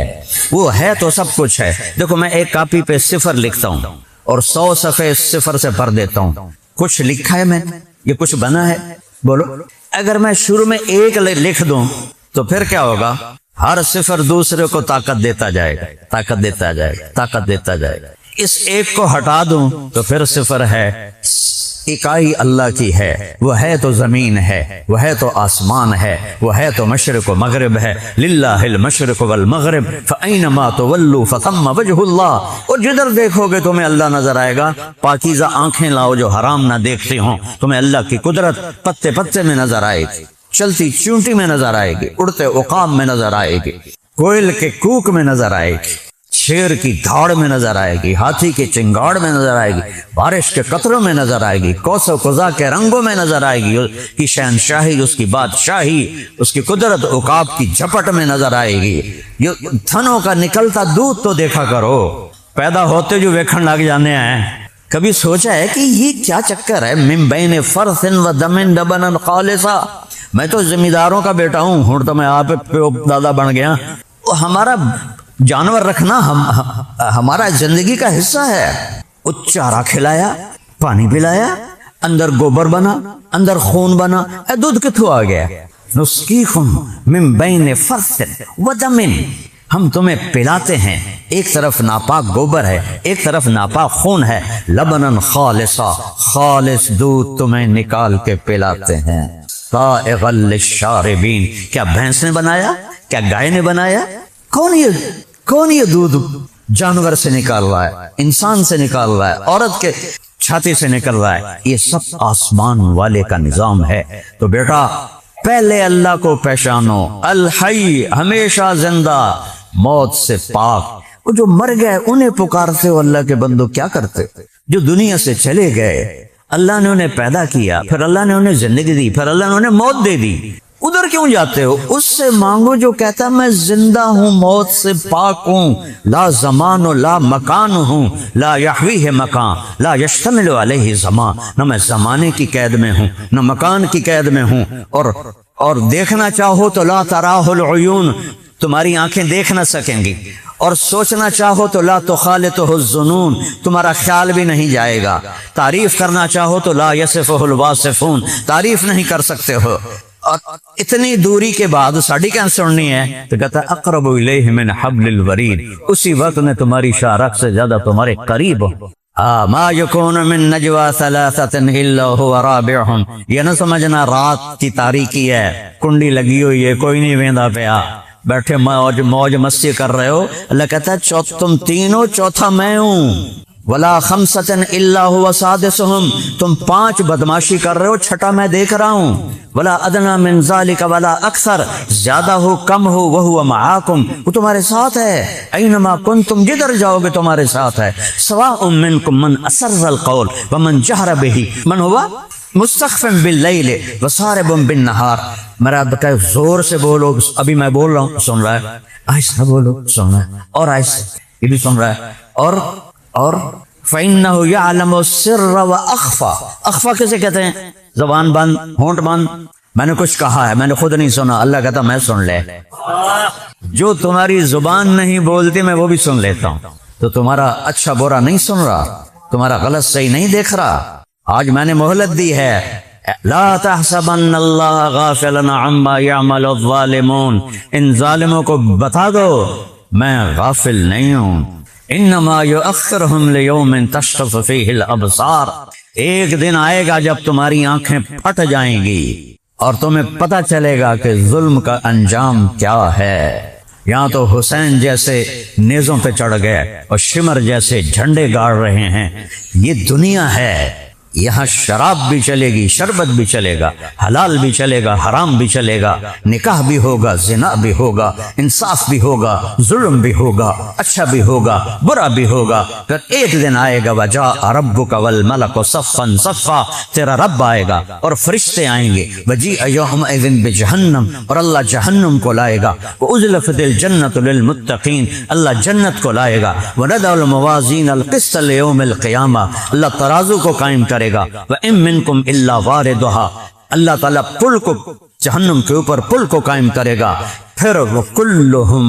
وہ ہے تو سب کچھ ہے۔ دیکھو میں ایک کاپی پہ 0 لکھتا ہوں اور 100 صفحے 0 سے بھر دیتا ہوں، کچھ لکھا ہے میں نے، یہ کچھ بنا ہے؟ بولو، اگر میں شروع میں 1 لکھ دوں تو پھر کیا ہوگا؟ ہر 0 دوسرے کو طاقت دیتا جائے گا، طاقت دیتا جائے گا، طاقت دیتا جائے گا۔ اس 1 کو ہٹا دوں تو پھر 0 ہے۔ اکائی اللہ کی ہے، وہ ہے تو زمین ہے، وہ ہے تو آسمان ہے، وہ ہے تو مشرق و مغرب ہے، للہ المشرق والمغرب فأینما تولوا فثم وجہ اللہ، اور جدھر دیکھو گے تمہیں اللہ نظر آئے گا۔ پاکیزہ آنکھیں لاؤ جو حرام نہ دیکھتی ہوں، تمہیں اللہ کی قدرت پتے پتے میں نظر آئے گی، چلتی چونٹی میں نظر آئے گی، اڑتے عقاب میں نظر آئے گی، کوئل کے کوک میں نظر آئے گی، شیر کی دھاڑ میں نظر آئے گی، ہاتھی کے چنگاڑ میں نظر آئے گی، بارش کے قطروں میں نظر آئے گی، کوس و قزح کے رنگوں میں نظر آئے گی، اس کی شہنشاہی، اس کی بادشاہی، اس کی قدرت عقاب کی جھپٹ میں نظر آئے گی۔ یہ تھنوں کا نکلتا دودھ تو دیکھا کرو، پیدا ہوتے جو ویکھن لگ جانے ہیں۔ کبھی سوچا ہے کہ یہ کیا چکر ہے؟ من بین فرث و دم لبنا خالصا، میں تو زمینداروں کا بیٹا ہوں، ہوں تو میں آپ دادا بن گیا۔ ہمارا جانور رکھنا ہمارا زندگی کا حصہ ہے۔ وہ چارہ کھلایا، پانی پلایا، اندر گوبر بنا، اندر خون بنا، دودھ کتھوں آ گیا؟ نسقیکم من بین فرث و دم، ہم تمہیں پلاتے ہیں، ایک طرف ناپاک گوبر ہے، ایک طرف ناپاک خون ہے، لبنن خالصا، خالص دودھ تمہیں نکال کے پلاتے ہیں، سائغا للشاربین، کیا بھینس نے بنایا؟ کیا گائے نے بنایا؟ کون یہ دودھ جانور سے نکال رہا ہے، انسان سے نکال رہا ہے، عورت کے چھاتی سے نکل رہا ہے؟ یہ سب آسمان والے کا نظام ہے۔ تو بیٹا پہلے اللہ کو پہچانو، الحی، ہمیشہ زندہ، موت سے پاک۔ وہ جو مر گئے انہیں پکارتے ہو اللہ کے بندو، کیا کرتے؟ جو دنیا سے چلے گئے، اللہ نے انہیں پیدا کیا، پھر اللہ نے انہیں زندگی دی، پھر اللہ نے انہیں موت دے دی، ادھر کیوں جاتے ہو؟ اس سے مانگو جو کہتا میں زندہ ہوں، موت سے پاک ہوں، لا زمان و لا مکان ہوں، لا یحویہ مکان، لا یشتمل علیہ زمان، نہ میں زمانے کی قید میں ہوں نہ مکان کی قید میں ہوں، اور دیکھنا چاہو تو لا تراہ العیون، تمہاری آنکھیں دیکھ نہ سکیں گی، اور سوچنا چاہو تو لا تخالطہ الظنون، تمہارا خیال بھی نہیں جائے گا، تعریف کرنا چاہو تو لا یصفہ الواصفون، تعریف نہیں کر سکتے ہو، اور اتنی دوری کے بعد ساڑی کیا سننی ہے؟ تو کہتا ہے اقرب الیہ من حبل الورید، اسی وقت میں تمہاری شارک سے زیادہ تمہارے قریب ہوں۔ ما یکون من نجوا ثلاثۃ الا هو رابعهم، یہ نہ سمجھنا رات کی تاریکی ہے، کنڈی لگی ہوئی ہے، کوئی نہیں ویندا پیا، بیٹھے موج مستی کر رہے ہو۔ اللہ کہتا ہے تم تینوں چوتھا میں ہوں۔ ولا خمسۃ الا هو سادسهم، تم 5 بدماشی کر رہے ہو، چھٹا میں دیکھ رہا ہوں۔ ولا ادنی من ذلک ولا اکثر، زیادہ ہو کم ہو وہو معاکم، وہ تمہارے ساتھ ہے، اینما کنتم، جدھر جاؤ گے تمہارے ساتھ ہے۔ سواء منکم من اسر القول ومن جہر به، من ہوا مستخف باللیل وصارب بالنہار۔ میرا بکا زور سے بولو، ابھی میں بول رہا ہوں سن رہا ہے، آہستہ بولو سن رہا ہے، اور آہستہ یہ بھی سن رہا ہے، اور فَإِنَّهُ يَعْلَمُ السِّرَّ وَأَخْفَى، اخفا کسے کہتے ہیں؟ زبان بند، ہونٹ بند، میں نے کچھ کہا ہے میں نے خود نہیں سنا، اللہ کہتا میں سن لے، جو تمہاری زبان نہیں بولتی میں وہ بھی سن لیتا ہوں، تو تمہارا اچھا برا نہیں سن رہا، تمہارا غلط صحیح نہیں دیکھ رہا۔ آج میں نے مہلت دی ہے، لا تحسبن اللہ غافلا عما يعمل الظالمون، ان ظالموں کو بتا دو میں غافل نہیں ہوں۔ انما یؤخرہم لیوم تشخص فیہ الابصار، ایک دن آئے گا جب تمہاری آنکھیں پھٹ جائیں گی اور تمہیں پتہ چلے گا کہ ظلم کا انجام کیا ہے۔ یہاں تو حسین جیسے نیزوں پہ چڑھ گئے اور شمر جیسے جھنڈے گاڑ رہے ہیں، یہ دنیا ہے، یہاں شراب بھی چلے گی، شربت بھی چلے گا، حلال بھی چلے گا، حرام بھی چلے گا، نکاح بھی ہوگا، زنا بھی ہوگا، انصاف بھی ہوگا، ظلم بھی ہوگا، اچھا بھی ہوگا، برا بھی ہوگا۔ پھر ایک دن آئے گا وجاء ربک والملک صفا صفا، تیرا رب آئے گا اور فرشتے آئیں گے، وجیء یومئذ بجہنم، اور اللہ جہنم کو لائے گا، وازلفت الجنۃ للمتقین، اللہ جنت کو لائے گا، وندع الموازین القسط لیوم القیامہ، اللہ ترازو کو قائم کرے گا، وَإِن مِّنكُمْ إِلَّا وَارِدُهَا، اللہ تعالیٰ پل کو، جہنم کے اوپر پل کو قائم کرے گا، پھر وَكُلُّهُمْ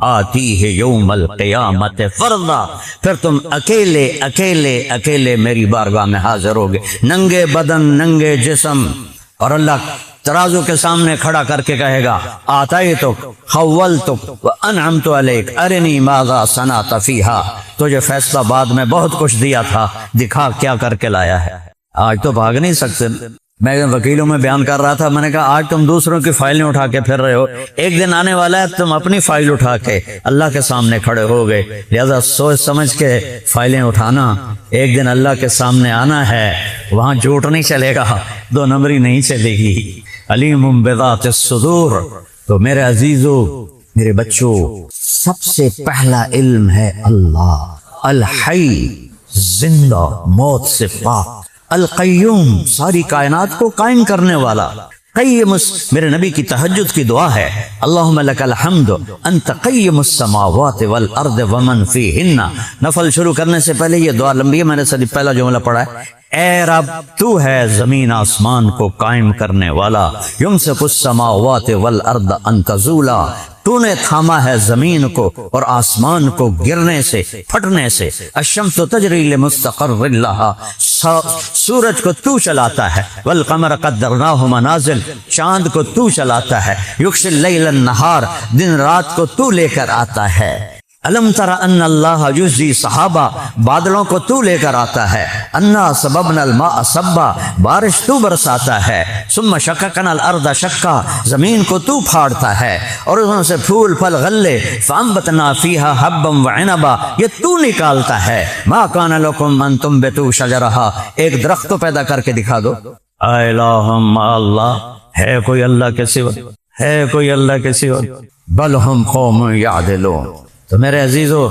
آتِيهِ يَوْمَ الْقِيَامَةِ فَرْدًا، پھر تم اکیلے میری بارگاہ میں حاضر ہوگے، ننگے بدن، ننگے جسم، اور اللہ ترازو کے سامنے کھڑا کر کے کہے گا آتیتک خولتک وانعمت علیک ارنی ماذا صنعت فیہا، تجھے فیصلہ بعد میں بہت کچھ دیا تھا، دکھا کیا کر کے لایا ہے۔ آج تو بھاگ نہیں سکتے، میں وکیلوں میں بیان کر رہا تھا، میں نے کہا آج تم دوسروں کی فائلیں اٹھا کے پھر رہے ہو، ایک دن آنے والا ہے تم اپنی فائل اٹھا کے اللہ کے سامنے کھڑے ہو گئے، لہذا سوچ سمجھ کے فائلیں اٹھانا، ایک دن اللہ کے سامنے آنا ہے، وہاں جھوٹ نہیں چلے گا، 2 نمبری نہیں چلے گی۔ علیم بذات الصدور، تو میرے عزیزو، میرے بچوں، سب سے پہلا علم ہے اللہ الحی، زندہ، موت سے پاک، القیوم، ساری کائنات کو قائم کرنے والا، قیم، میرے نبی کی تہجد کی دعا ہے، اللہم لک الحمد انت قیم السماوات والارض ومن فیہن۔ نفل شروع کرنے سے پہلے یہ دعا لمبی ہے، میں نے صرف پہلا جملہ پڑھا ہے، اے رب تو ہے زمین آسمان کو قائم کرنے والا، یمسک السماوات والارض ان تزولا، تو نے تھاما ہے زمین کو اور آسمان کو گرنے سے، پھٹنے سے، الشمس تجری لمستقر لہا، سورج کو تو چلاتا ہے، والقمر قدرناہ منازل، چاند کو تو چلاتا ہے، یغشی اللیل النہار، دن رات کو تو لے کر آتا ہے، الم تر ان اللہ یجزی صحابہ، بادلوں کو تو لے کر آتا ہے، انا سببنا الماء صبا، بارش تو برساتا ہے، ثم شققنا الارض شقا، زمین کو تو پھاڑتا ہے اور اس سے پھول پھل غلے، فانبتنا فیہا حبا وعنبا، یہ تو نکالتا ہے، ما کان لکم ان تنبتوا شجرہا، ایک درخت کو پیدا کر کے دکھا دو، اے الہم اللہ، ہے کوئی اللہ کے سوا، ہے کوئی اللہ کے سوا، بل ہم قوم یعدلون۔ تو میرے عزیزو،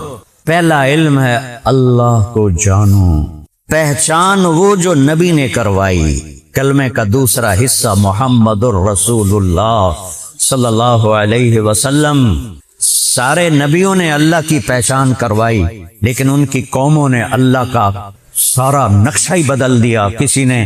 پہلا علم ہے اللہ کو جانو، پہچان وہ جو نبی نے کروائی، کلمے کا دوسرا حصہ محمد الرسول اللہ صلی اللہ علیہ وسلم۔ سارے نبیوں نے اللہ کی پہچان کروائی، لیکن ان کی قوموں نے اللہ کا سارا نقشہ ہی بدل دیا، کسی نے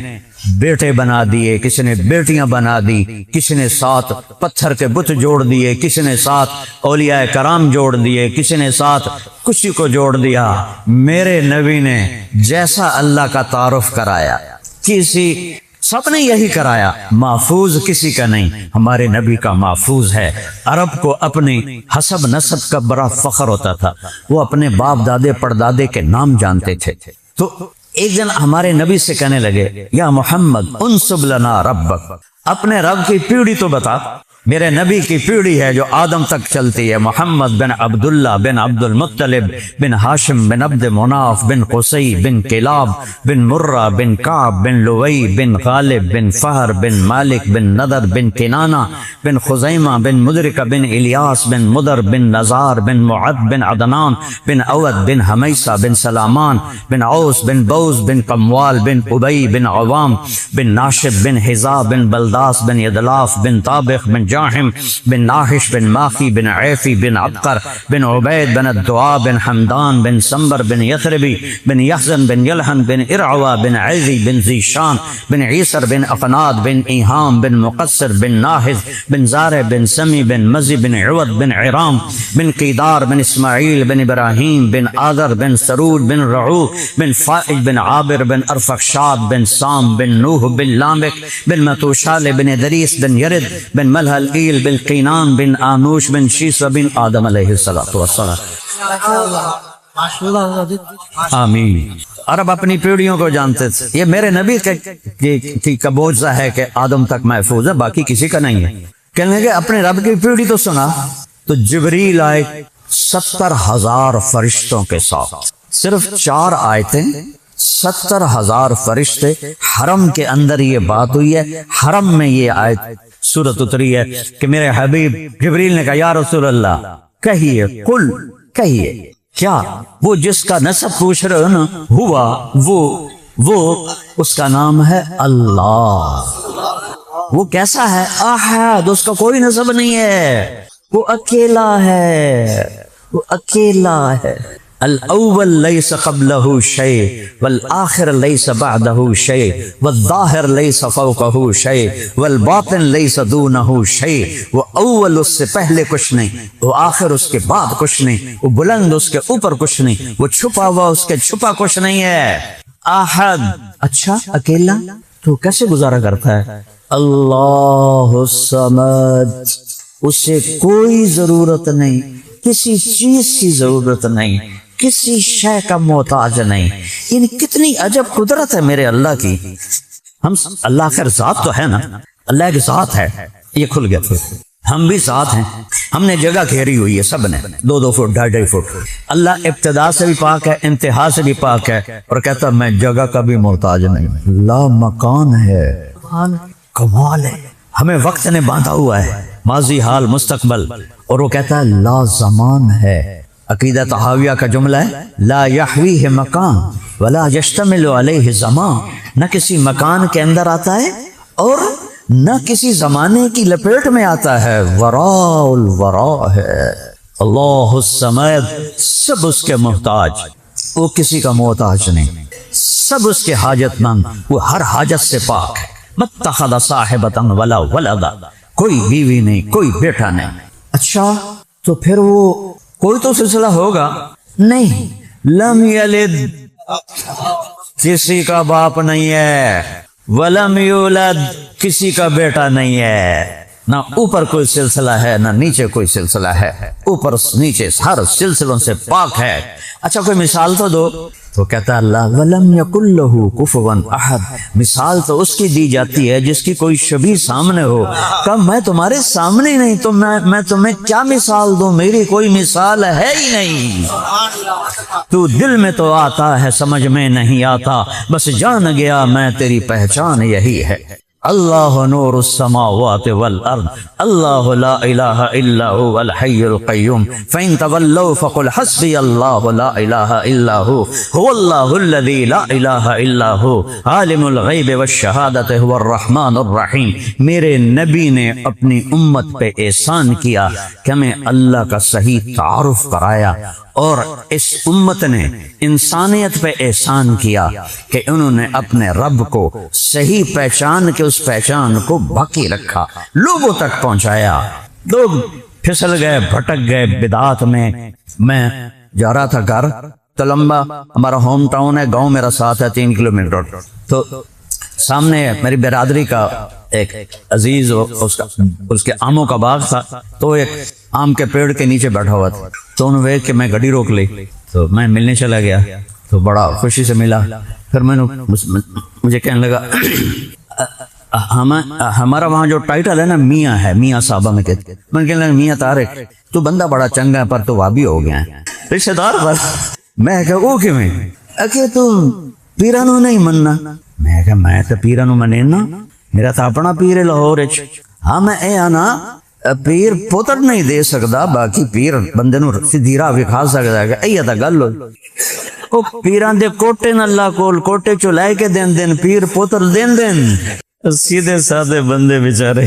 بیٹے بنا دیے، کسی نے بیٹیاں بنا دی، کسی نے 7 پتھر کے بت جوڑ دیے، کسی نے 7 اولیاء کرام جوڑ دیے، کسی نے 7 کسی کو جوڑ دیا۔ میرے نبی نے جیسا اللہ کا تعارف کرایا، کسی سب نے یہی کرایا، محفوظ کسی کا نہیں، ہمارے نبی کا محفوظ ہے۔ عرب کو اپنے حسب نسب کا بڑا فخر ہوتا تھا، وہ اپنے باپ دادے پردادے کے نام جانتے تھے۔ تو ایک دن ہمارے نبی سے کہنے لگے، یا محمد انسب لنا ربک، اپنے رب کی پیڑھی تو بتا۔ میرے نبی کی پیڑھی ہے جو آدم تک چلتی ہے، محمد بن عبداللہ بن عبد المطلب بن ہاشم بن عبد مناف بن قصی بن کلاب بن مرہ بن کعب بن لوئی بن غالب بن فہر بن مالک بن نضر بن کنانہ بن خزیمہ بن مدرکہ بن الیاس بن مدر بن نزار بن معد بن عدنان بن اود بن حمیسہ بن سلامان بن عوس بن بوز بن قموال بن ابی بن عوام بن ناشب بن حزا بن بلداس بن یدلاف بن طابق بن جاحم بن ناحش بن ماخی بن عیفی بن عبقر بن عبید بن الدعا بن حمدان بن سمبر بن یثربی بن یحزن بن یلحن بن ارعوا بن عیزی بن ذیشان بن عیسر بن اقناد بن ایہام بن مقصر بن ناحز بن زارع بن سمی بن مزی بن عوض بن عرام بن قیدار بن اسماعیل بن ابراہیم بن آذر بن سرود بن رعو بن فائج بن عابر بن ارفخشاد بن سام بن نوح بن لامک بن متوشال بن دریس بن یرد بن ملحل القیل بن قینان بن آنوش بن شیس بن آدم علیہ السلام۔ آمین۔ عرب اپنی پیڑھیوں کو جانتے تھے، یہ میرے نبی کی کبوزہ ہے کہ آدم تک محفوظ ہے، باقی کسی کا نہیں ہے۔ کہنے لگے اپنے رب کی پیڑھی تو سنا، تو جبریل آئے 70,000 فرشتوں کے ساتھ، صرف 4 آیتیں، 70,000 فرشتے۔ حرم کے اندر یہ بات ہوئی ہے، حرم میں یہ آیت سورت اتری ہے کہ میرے حبیب جبریل نے کہا، یا رسول اللہ کہیے، قل کہیے، کیا وہ جس کا نسب پوچھ رہے ہو نا، ہوا وہ اس کا نام ہے اللہ۔ وہ کیسا ہے؟ احد، اس کا کوئی نسب نہیں ہے، وہ اکیلا ہے، وہ اکیلا ہے۔ الاول لیس قبلہ شیء والآخر لیس بعدہ شیء والظاہر لیس فوقہ شیء والباطن لیس دونہ شیء۔ وہ اول اس سے پہلے کچھ نہیں، وہ آخر اس کے بعد کچھ نہیں، وہ بلند اس کے اوپر کچھ نہیں، وہ چھپا ہوا اس کے چھپا کچھ نہیں ہے۔ احد، اچھا اکیلا تو کیسے گزارا کرتا ہے؟ اللہ الصمد، اسے کوئی ضرورت نہیں، کسی چیز کی ضرورت نہیں، کسی شے کا محتاج نہیں۔ یعنی کتنی عجب قدرت ہے میرے اللہ کی۔ ہم اللہ خیر ذات تو ہے نا، اللہ ایک ذات ہے، یہ کھل گیا تھے، ہم بھی ذات ہیں، ہم نے جگہ گھیری ہوئی ہے سب نے، 2-2 فٹ 2.5 فٹ۔ اللہ ابتدا سے بھی پاک ہے، انتہا سے بھی پاک ہے، اور کہتا میں جگہ کا بھی محتاج نہیں، لا مکان ہے، کمال ہے۔ ہمیں وقت نے باندھا ہوا ہے، ماضی حال مستقبل، اور وہ کہتا ہے لا زمان ہے۔ عقیدہ طحاویہ کا جملہ ہے، لا یحویہ مکان ولا یشتمل علیہ زمان، نہ کسی مکان کے اندر آتا ہے اور نہ کسی زمانے کی لپیٹ میں آتا ہے، وراء الوراء ہے۔ اللہ الصمد، سب اس کے محتاج، وہ کسی کا محتاج نہیں، سب اس کے حاجت مند، وہ ہر حاجت سے پاک ہے۔ متخذ صاحبۃ ولا ولدا، کوئی بیوی نہیں، کوئی بیٹا نہیں۔ اچھا تو پھر وہ کوئی تو سلسلہ ہوگا نہیں، لم یلد، کسی کا باپ نہیں ہے، ولم یولد، کسی کا بیٹا نہیں ہے، نہ اوپر کوئی سلسلہ ہے نہ نیچے کوئی سلسلہ ہے، اوپر نیچے ہر سلسلوں سے پاک ہے۔ اچھا کوئی مثال تو دو، تو کہتا اللہ وَلَمْ يَكُنْ لَهُ كُفُوًا أَحَدٌ، مثال تو اس کی دی جاتی ہے جس کی کوئی شبیہ سامنے ہو۔ کہ میں تمہارے سامنے نہیں تو میں تمہیں کیا مثال دوں، میری کوئی مثال ہے ہی نہیں۔ تو دل میں تو آتا ہے سمجھ میں نہیں آتا، بس جان گیا میں تیری پہچان یہی ہے۔ اللہ نور السماوات والارض، اللہ لا الہ الا هو الحی القیوم، فإن تولوا فقل حسبی اللہ لا الہ الا هو اللہ الذی لا الہ الا هو عالم الغیب والشہادۃ هو الرحمن الرحیم۔ میرے نبی نے اپنی امت پہ احسان کیا کہ ہمیں اللہ کا صحیح تعارف کرایا، اور اس امت نے انسانیت پہ احسان کیا کہ انہوں نے اپنے رب کو صحیح پہچان کے اس پہچان کو باقی رکھا، لوگوں تک پہنچایا۔ لوگ پھسل گئے، بھٹک گئے بدعات میں جا رہا تھا گھر تلمبا، ہمارا ہوم ٹاؤن ہے، گاؤں میرا ساتھ ہے 3 کلومیٹر، تو سامنے میری برادری کا ایک عزیز اس کے آموں کا باغ تھا، تو ایک آم کے پیڑ کے نیچے بیٹھا ہوا تھا، تو انہوں نے دیکھ کے میں گاڑی روک لی، تو میں ملنے چلا گیا، تو بڑا خوشی سے ملا۔ پھر میں نے مجھے کہنے لگا ہمارا وہاں جو ٹائٹل ہے نا میاں ہے، میاں صاحبہ میں کہتے، میں نے کہنے لگا میاں طارق تو بندہ بڑا چنگا ہے پر تو وابی ہو گیا ہے رشتہ دار پر۔ میں کہا وہ کیوں کہ تم پیرانو نہیں مننا؟ میں کہا میں تو پیرانو منینا، میرا تو اپنا پیر ہے لاہور وچ۔ ہاں میں اے آنا پیر پتر نہیں دے سکدا، باقی پیر بندے نو سیدھی راہ وکھا سکدا ہے، اے تا گل ہوئی۔ او پیران دے کوٹے نہ اللہ کول کوٹے چو لے کے دین پیر پتر دین سیدھے سادے بندے بیچارے،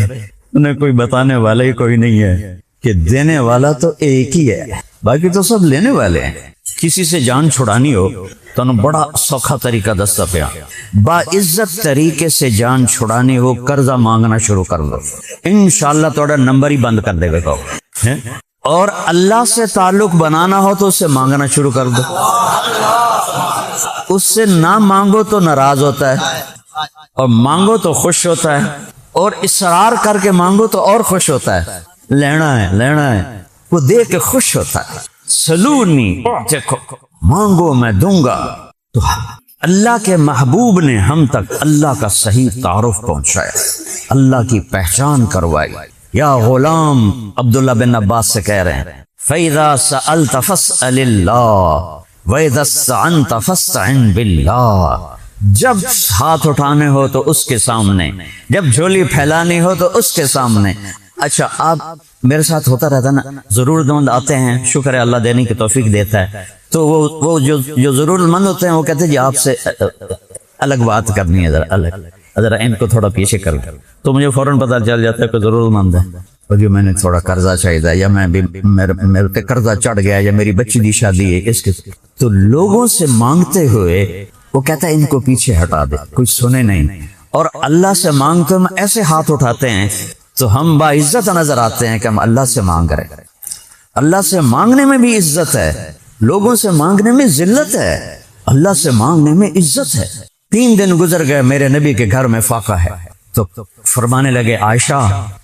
انہیں کوئی بتانے والا ہی کوئی نہیں ہے کہ دینے والا تو ایک ہی ہے، باقی تو سب لینے والے ہیں۔ کسی سے جان چھڑانی ہو تو انہوں بڑا سوکھا طریقہ دستا پیا، با عزت طریقے سے جان چھڑانی ہو قرضہ مانگنا شروع کر دو، انشاءاللہ توڑا نمبر ہی بند کر دے گا۔ اور اللہ سے تعلق بنانا ہو تو اس سے مانگنا شروع کر دو، اس سے نہ مانگو تو ناراض ہوتا ہے، اور مانگو تو خوش ہوتا ہے، اور اصرار کر کے مانگو تو اور خوش ہوتا ہے، لینا ہے وہ دے کے خوش ہوتا ہے۔ سلونی دیکھو مانگو میں دوں گا۔ تو اللہ کے محبوب نے ہم تک اللہ کا صحیح تعارف پہنچایا، اللہ کی پہچان کروائی۔ یا غلام، عبداللہ بن عباس سے کہہ رہے ہیں فَإِذَا سَأَلْتَ فَاسْأَلِ اللَّهِ وَإِذَا اسْتَعَنْتَ فَاسْتَعِنْ بِاللَّهِ، جب ہاتھ اٹھانے ہو تو اس کے سامنے، جب جھولی پھیلانی ہو تو اس کے سامنے۔ اچھا آپ میرے ساتھ ہوتا رہتا نا، ضرورت مند آتے ہیں، شکر ہے اللہ دینے کی توفیق دیتا ہے، تو وہ جو ضرورت مند ہوتے ہیں وہ کہتے ہیں جی آپ سے الگ بات کرنی ہے، ذرا ان کو تھوڑا پیچھے کر دیں، تو مجھے فوراً پتہ چل جاتا ہے کہ ضرورت مند ہے، اور جو میں نے تھوڑا قرضہ چاہیے یا میں بھی میرے پہ قرضہ چڑھ گیا یا میری بچی دی شادی ہے اس کے، تو لوگوں سے مانگتے ہوئے وہ کہتا ہے ان کو پیچھے ہٹا دے، کوئی سنے نہیں۔ اور اللہ سے مانگتے ہم ایسے ہاتھ اٹھاتے ہیں تو ہم باعزت نظر آتے ہیں کہ ہم اللہ سے مانگ رہے ہیں۔ اللہ سے مانگنے میں بھی عزت ہے، لوگوں سے مانگنے میں ذلت ہے، اللہ سے مانگنے میں عزت ہے۔ 3 دن گزر گئے، میرے نبی کے گھر میں فاقہ ہے، تو فرمانے لگے عائشہ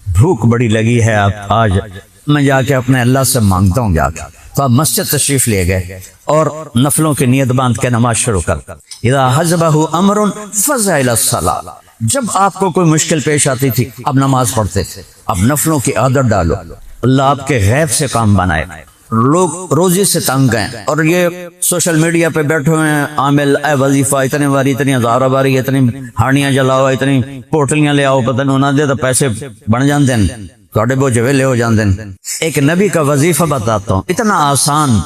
بھوک بڑی لگی ہے، آپ آج میں جا کے اپنے اللہ سے مانگتا ہوں جا کے۔ تو آپ مسجد تشریف لے گئے اور نفلوں کی نیت باندھ کے نماز شروع کر۔ اذا حزبہ امر فزع الی الصلاۃ، جب آپ کو کوئی مشکل پیش آتی تھی اب نماز پڑھتے تھے، اب نفلوں کی عادت ڈالو، اللہ آپ کے غیب سے کام بنائے۔ لوگ روزی سے تنگ ہیں اور یہ سوشل میڈیا پہ بیٹھے ہوئے ہیں، عامل اے وظیفہ اتنے باری، اتنی ہزارہ باری، اتنی ہاڑیاں جلاؤ، اتنی پوٹلیاں لے آؤ، پتہ نہیں انہوں دے تو پیسے بن جاندے ہیں، تھوڑے بوجھ ویلے ہو جاندے ہیں۔ ایک نبی کا وظیفہ بتاتا ہوں، اتنا آسان۔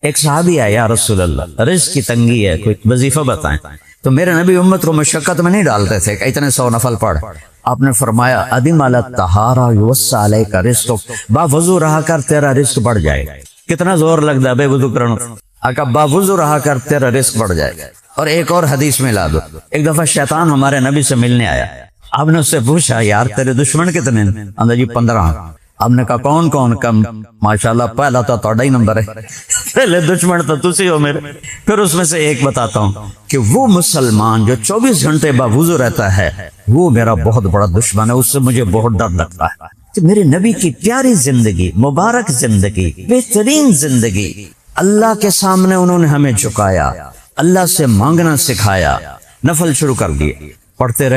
ایک صحابی ہے، یا رسول اللہ رزق کی تنگی ہے، کوئی وظیفہ بتائیں۔ تو میرے نبی امت کو مشقت میں نہیں ڈالتے تھے کہ اتنے 100 نفل پڑھ۔ آپ نے فرمایا ادیم علی الطہارہ یوسع علیک رزقک، با وضو رہا کر تیرا رزق بڑھ جائے گا۔ کتنا زور لگتا ہے بے وضو کرنا، آقا با وضو رہا کر تیرا رزق بڑھ جائے گا۔ اور ایک اور حدیث میں لا دو، ایک دفعہ شیطان ہمارے نبی سے ملنے آیا، آپ نے اس سے پوچھا یار تیرے دشمن کتنے ہیں؟ اندر جی 15۔ آپ نے کہا کون کون؟ کم ماشاءاللہ پہلا تو تھوڑا ہی نمبر ہے، پہلے دشمن تو تسی ہو میرے۔ پھر اس میں سے ایک بتاتا ہوں کہ وہ مسلمان جو 24 گھنٹے باوضو رہتا ہے وہ میرا بہت بڑا دشمن ہے، اس سے مجھے بہت ڈر لگتا ہے۔ کہ میرے نبی کی پیاری زندگی، مبارک زندگی، بہترین زندگی، اللہ کے سامنے انہوں نے ہمیں جھکایا، اللہ سے مانگنا سکھایا، نفل شروع کر دیے، پڑھتے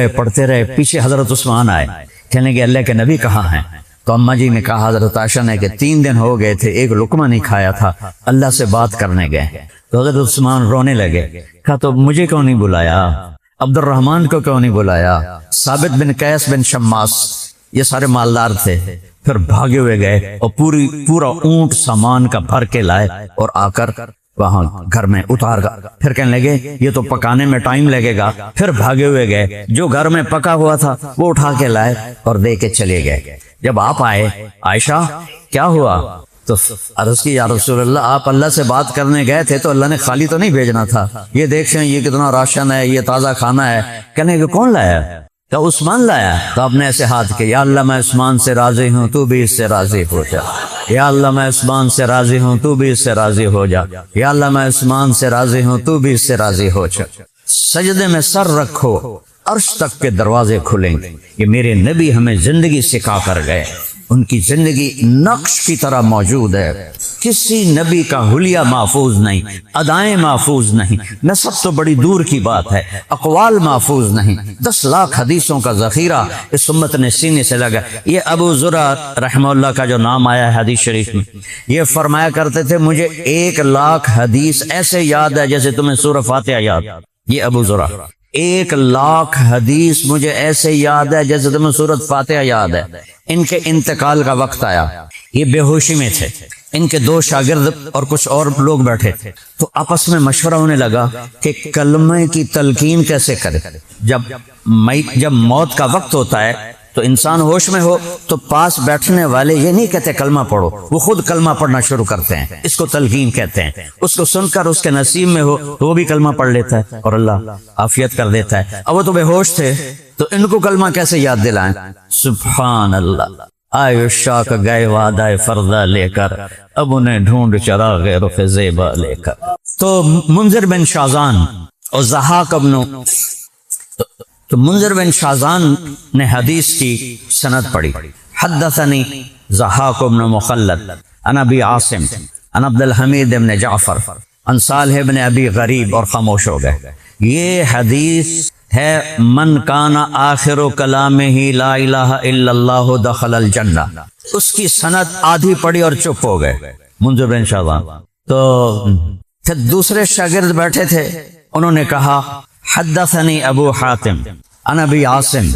رہے۔ پیچھے حضرت عثمان آئے، کہنے کہ اللہ کے نبی کہاں ہیں؟ تو اماں جی نے کہا حضرت عائشہ نے کہ 3 دن ہو گئے تھے، ایک لقمہ نہیں کھایا تھا، اللہ سے بات کرنے گئے۔ تو حضرت عثمان رونے لگے، کہا تو مجھے کیوں نہیں بلایا؟ عبد الرحمن کو کیوں نہیں بلایا؟ ثابت بن قیس بن شماس، یہ سارے مالدار تھے۔ پھر بھاگے ہوئے گئے اور پورا اونٹ سامان کا بھر کے لائے اور آ کر وہاں گھر میں اتار گا۔ پھر کہنے لگے یہ تو پکانے میں ٹائم لگے گا۔ پھر بھاگے ہوئے گئے، جو گھر میں پکا ہوا تھا وہ اٹھا کے لائے اور دے کے چلے گئے۔ جب آپ آئے، عائشہ کیا ہوا؟ تو عرض کی یا رسول اللہ آپ اللہ سے بات کرنے گئے تھے تو اللہ نے خالی تو نہیں بھیجنا تھا، یہ دیکھیں یہ کتنا راشن ہے، یہ تازہ کھانا ہے۔ کہنے کہ کون لایا؟ کہ عثمان لایا۔ تو آپ نے ایسے ہاتھ کے، یا اللہ میں عثمان سے راضی ہوں تو بھی اس سے راضی ہو جا، یا اللہ میں عثمان سے راضی ہوں تو بھی اس سے راضی ہو جا، یا اللہ میں عثمان سے راضی ہوں تو بھی اس سے راضی ہو جا۔ سجدے میں سر رکھو، عرش تک کے دروازے کھلیں گے۔ یہ میرے نبی ہمیں زندگی سکھا کر گئے، ان کی زندگی نقش کی طرح موجود ہے، کسی نبی کا حلیہ محفوظ نہیں، ادائیں محفوظ نہیں، نسب تو بڑی دور کی بات ہے، اقوال محفوظ نہیں، 10 لاکھ حدیثوں کا ذخیرہ اس امت نے سینے سے لگا۔ یہ ابو زرع رحمہ اللہ کا جو نام آیا ہے حدیث شریف میں، یہ فرمایا کرتے تھے مجھے 1 لاکھ حدیث ایسے یاد ہے جیسے تمہیں سورہ فاتحہ یاد۔ یہ ابو زرع 1 لاکھ حدیث مجھے ایسے یاد ہے جیسے تمہیں سورۃ فاتحہ یاد ہے۔ ان کے انتقال کا وقت آیا، یہ بے ہوشی میں تھے، ان کے 2 شاگرد اور کچھ اور لوگ بیٹھے تھے، تو آپس میں مشورہ ہونے لگا کہ کلمہ کی تلقین کیسے کرے۔ جب موت کا وقت ہوتا ہے تو انسان ہوش میں ہو تو پاس بیٹھنے والے یہ نہیں کہتے کلمہ پڑھو، وہ خود کلمہ پڑھنا شروع کرتے ہیں، اس کو تلقین کہتے ہیں۔ اس کو سن کر اس کے نصیب میں ہو تو وہ بھی کلمہ پڑھ لیتا ہے اور اللہ عافیت کر دیتا ہے۔ اب وہ تو بے ہوش تھے تو ان کو کلمہ کیسے یاد دلائیں؟ سبحان اللہ، آئے شاک گئے وعدہ فرضہ لے کر، اب انہیں ڈھونڈ چراغ رخ زیبا لے کر۔ تو منذر بن شازان اور ضحاک تو منذر بن شازان نے حدیث کی سند پڑھی، حدثنی ضحاک بن مخلد عن ابی عاصم عن عبد الحمید بن جعفر عن صالح بن ابی غریب، اور خاموش ہو گئے۔ یہ حدیث ہے من کان آخر کلامہ لا الہ الا اللہ دخل الجنہ، اس کی سند آدھی پڑھی اور چپ ہو گئے منذر بن شازان۔ تو پھر دوسرے شاگرد بیٹھے تھے، انہوں نے کہا حدثنی ابو حاتم عن ابی عاصم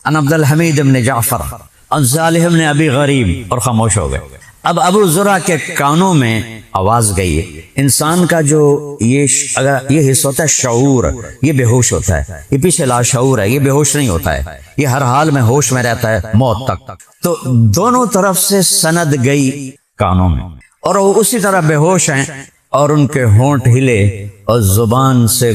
عن عبد الحمید بن جعفر عن صالح بن ابی غریب، اور خاموش ہو گئے۔ اب ابو زرع کے کانوں میں آواز گئی ہے۔ انسان کا جو یہ حصہ ہوتا ہے شعور، یہ بے ہوش ہوتا ہے، یہ پیچھے لا شعور ہے، یہ بے ہوش نہیں ہوتا ہے، یہ ہر حال میں ہوش میں رہتا ہے موت تک۔ تو دونوں طرف سے سند گئی کانوں میں، اور وہ اسی طرح بے ہوش ہیں، اور ان کے ہونٹ ہلے اور زبان سے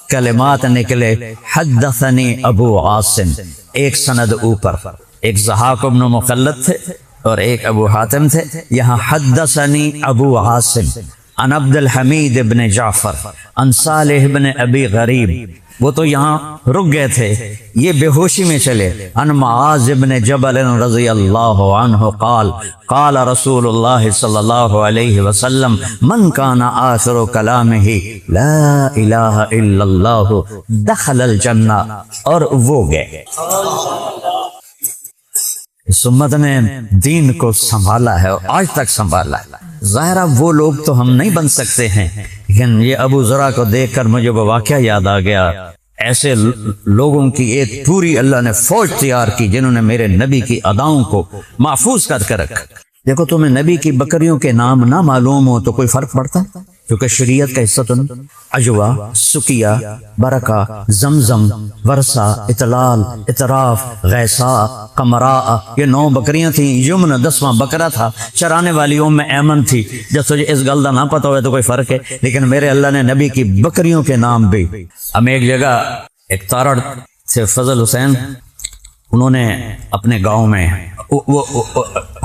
کلمات نکلے، حدثنی ابو عاصم، ایک سند اوپر، ایک ضحاک بن مخلد تھے اور ایک ابو حاتم تھے، یہاں حدثنی ابو عاصم عن عبد الحمید بن جعفر عن صالح بن ابی غریب، وہ تو یہاں رک گئے تھے، یہ بے ہوشی میں چلے۔ عن معاذ بن جبل رضی اللہ عنہ قال قال رسول اللہ صلی اللہ علیہ وسلم من کان آخر کلامہ لا الہ الا اللہ دخل الجنہ، اور وہ گئے۔ اس امت نے دین کو سنبھالا ہے اور آج تک سنبھالا ہے۔ ظاہرہ وہ لوگ تو ہم نہیں بن سکتے ہیں، لیکن یہ ابو زرع کو دیکھ کر مجھے وہ واقعہ یاد آ گیا، ایسے لوگوں کی ایک پوری اللہ نے فوج تیار کی جنہوں نے میرے نبی کی اداؤں کو محفوظ کر کے رکھا۔ دیکھو تمہیں نبی کی بکریوں کے نام نہ معلوم ہو تو کوئی فرق پڑتا ہے؟ کیونکہ شریعت کا حصہ تو نہیں۔ اجوا، سکیہ، برکہ، زمزم، ورثہ، اطلال، اطراف، غیثا، قمراء، یہ 9 بکریاں تھیں۔ یمن 10واں بکرا تھا، چرانے والی ام ایمن تھی۔ جب تجھے اس گل کا نہ پتہ ہوئے تو کوئی فرق ہے، لیکن میرے اللہ نے نبی کی بکریوں کے نام بھی۔ ہم ایک جگہ ایک تارڑ سے فضل حسین، انہوں نے اپنے گاؤں میں،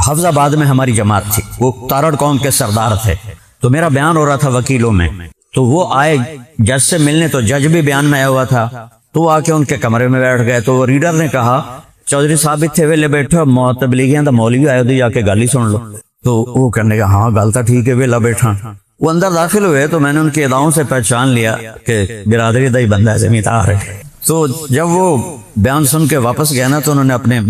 حفظ آباد میں ہماری جماعت تھی، وہ تارڑ قوم کے سردار تھے، تو میرا بیان ہو رہا تھا وکیلوں میں، تو وہ آئے جج سے ملنے، تو جج بھی بیان میں آیا ہوا تھا، تو وہ آ کے ان کے کمرے میں بیٹھ گئے۔ تو ریڈر نے کہا چودھری صاحب اتنے ویلے بیٹھے، تبلیغیاں دا مولوی آئے دی، جا کے گل ہی سن لو۔ تو وہ کہنے کا ہاں گل تو ٹھیک ہے، ویلا بیٹھا۔ وہ اندر داخل ہوئے تو میں نے ان کی اداؤں سے پہچان لیا کہ برادری دا ہی بندہ ہے، زمیندار ہے۔ تو جب وہ بیان سن کے واپس گیا نا، تو انہوں نے اپنے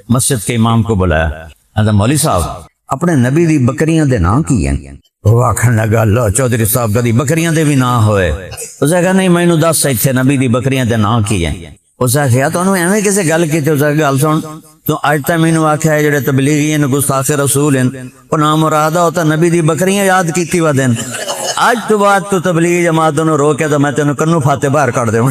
مسجد کے امام کو بلایا، مولوی صاحب اپنے نبی دی بکریاں دے نام کی ہیں؟ وہ آخر لگا لو چودھری صاحب کدی بکریاں دے بھی نہ ہوئے۔ اسے کہا نہیں مینوں دس اتنے نبی دی بکریاں دے نام کی ہیں۔ اسے کہا تو انہوں ایویں کسے گل کی؟ اسے گل سن، تو اج تک مینوں آخیا ہے جڑے تبلیغی ہیں گستاخ رسول ہیں، وہ نام مراد ہوتا نبی دی بکریاں یاد کیتی وا دین۔ آج تو بعد تو تبلیغی جماعت انہوں روکے تو میں تینوں کنو فاتح باہر کر دوں۔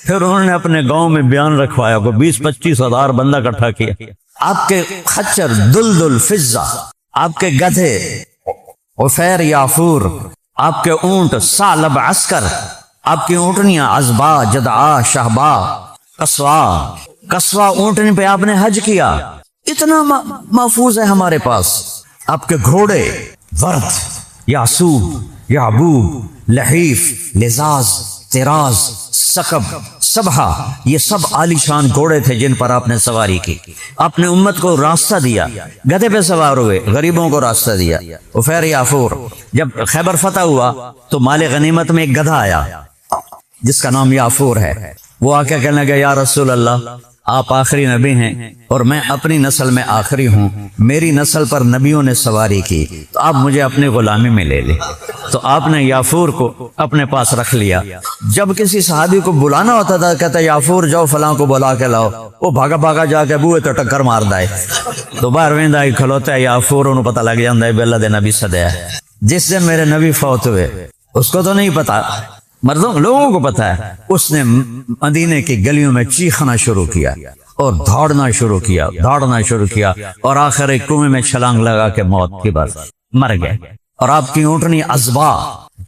پھر انہوں نے اپنے گاؤں میں بیان رکھوایا، کو 20-25 ہزار بندہ اکٹھا کیا۔ آپ کے خچر دلدل فضہ، آپ کے گدھے عفیر یافور، آپ کے اونٹ ثعلب عسکر، آپ کی اونٹنیاں عزبا، جدعا، شہبا، قصوا اونٹنی پہ آپ نے حج کیا، اتنا محفوظ ہے ہمارے پاس۔ آپ کے گھوڑے ورد، یاسوب، یعبوب، لحیف، لزاز، تراز، سکب، سبحہ، یہ سب عالیشان گھوڑے تھے جن پر آپ نے سواری کی. آپ نے امت کو راستہ دیا، گدھے پہ سوار ہوئے، غریبوں کو راستہ دیا. عفیر یافور، جب خیبر فتح ہوا تو مال غنیمت میں ایک گدھا آیا جس کا نام یافور ہے. وہ آ کے کہنے لگا یا رسول اللہ، آپ آخری نبی ہیں اور میں اپنی نسل میں آخری ہوں، میری نسل پر نبیوں نے سواری کی، تو آپ مجھے اپنی غلامی میں لے لیں. تو آپ نے یافور کو اپنے پاس رکھ لیا. جب کسی صحابی کو بلانا ہوتا تھا کہتا یافور جاؤ فلاں کو بلا کے لاؤ، وہ بھاگا بھاگا جا کے بوئے تو ٹکر مار دائے تو باہر ویندا ہی کھلوتا ہے یافور، انہوں پتہ لگ جاتا ہے بے اللہ دے نبی سدیا ہے. جس دن میرے نبی فوت ہوئے اس کو تو نہیں پتا، مردوں لوگوں کو پتا ہے، اس نے مدینے کی گلیوں میں چیخنا شروع کیا اور دوڑنا شروع کیا اور آخر ایک کنویں میں چھلانگ لگا کے موت کی بات مر گئے. اور آپ کی اونٹنی ازبا،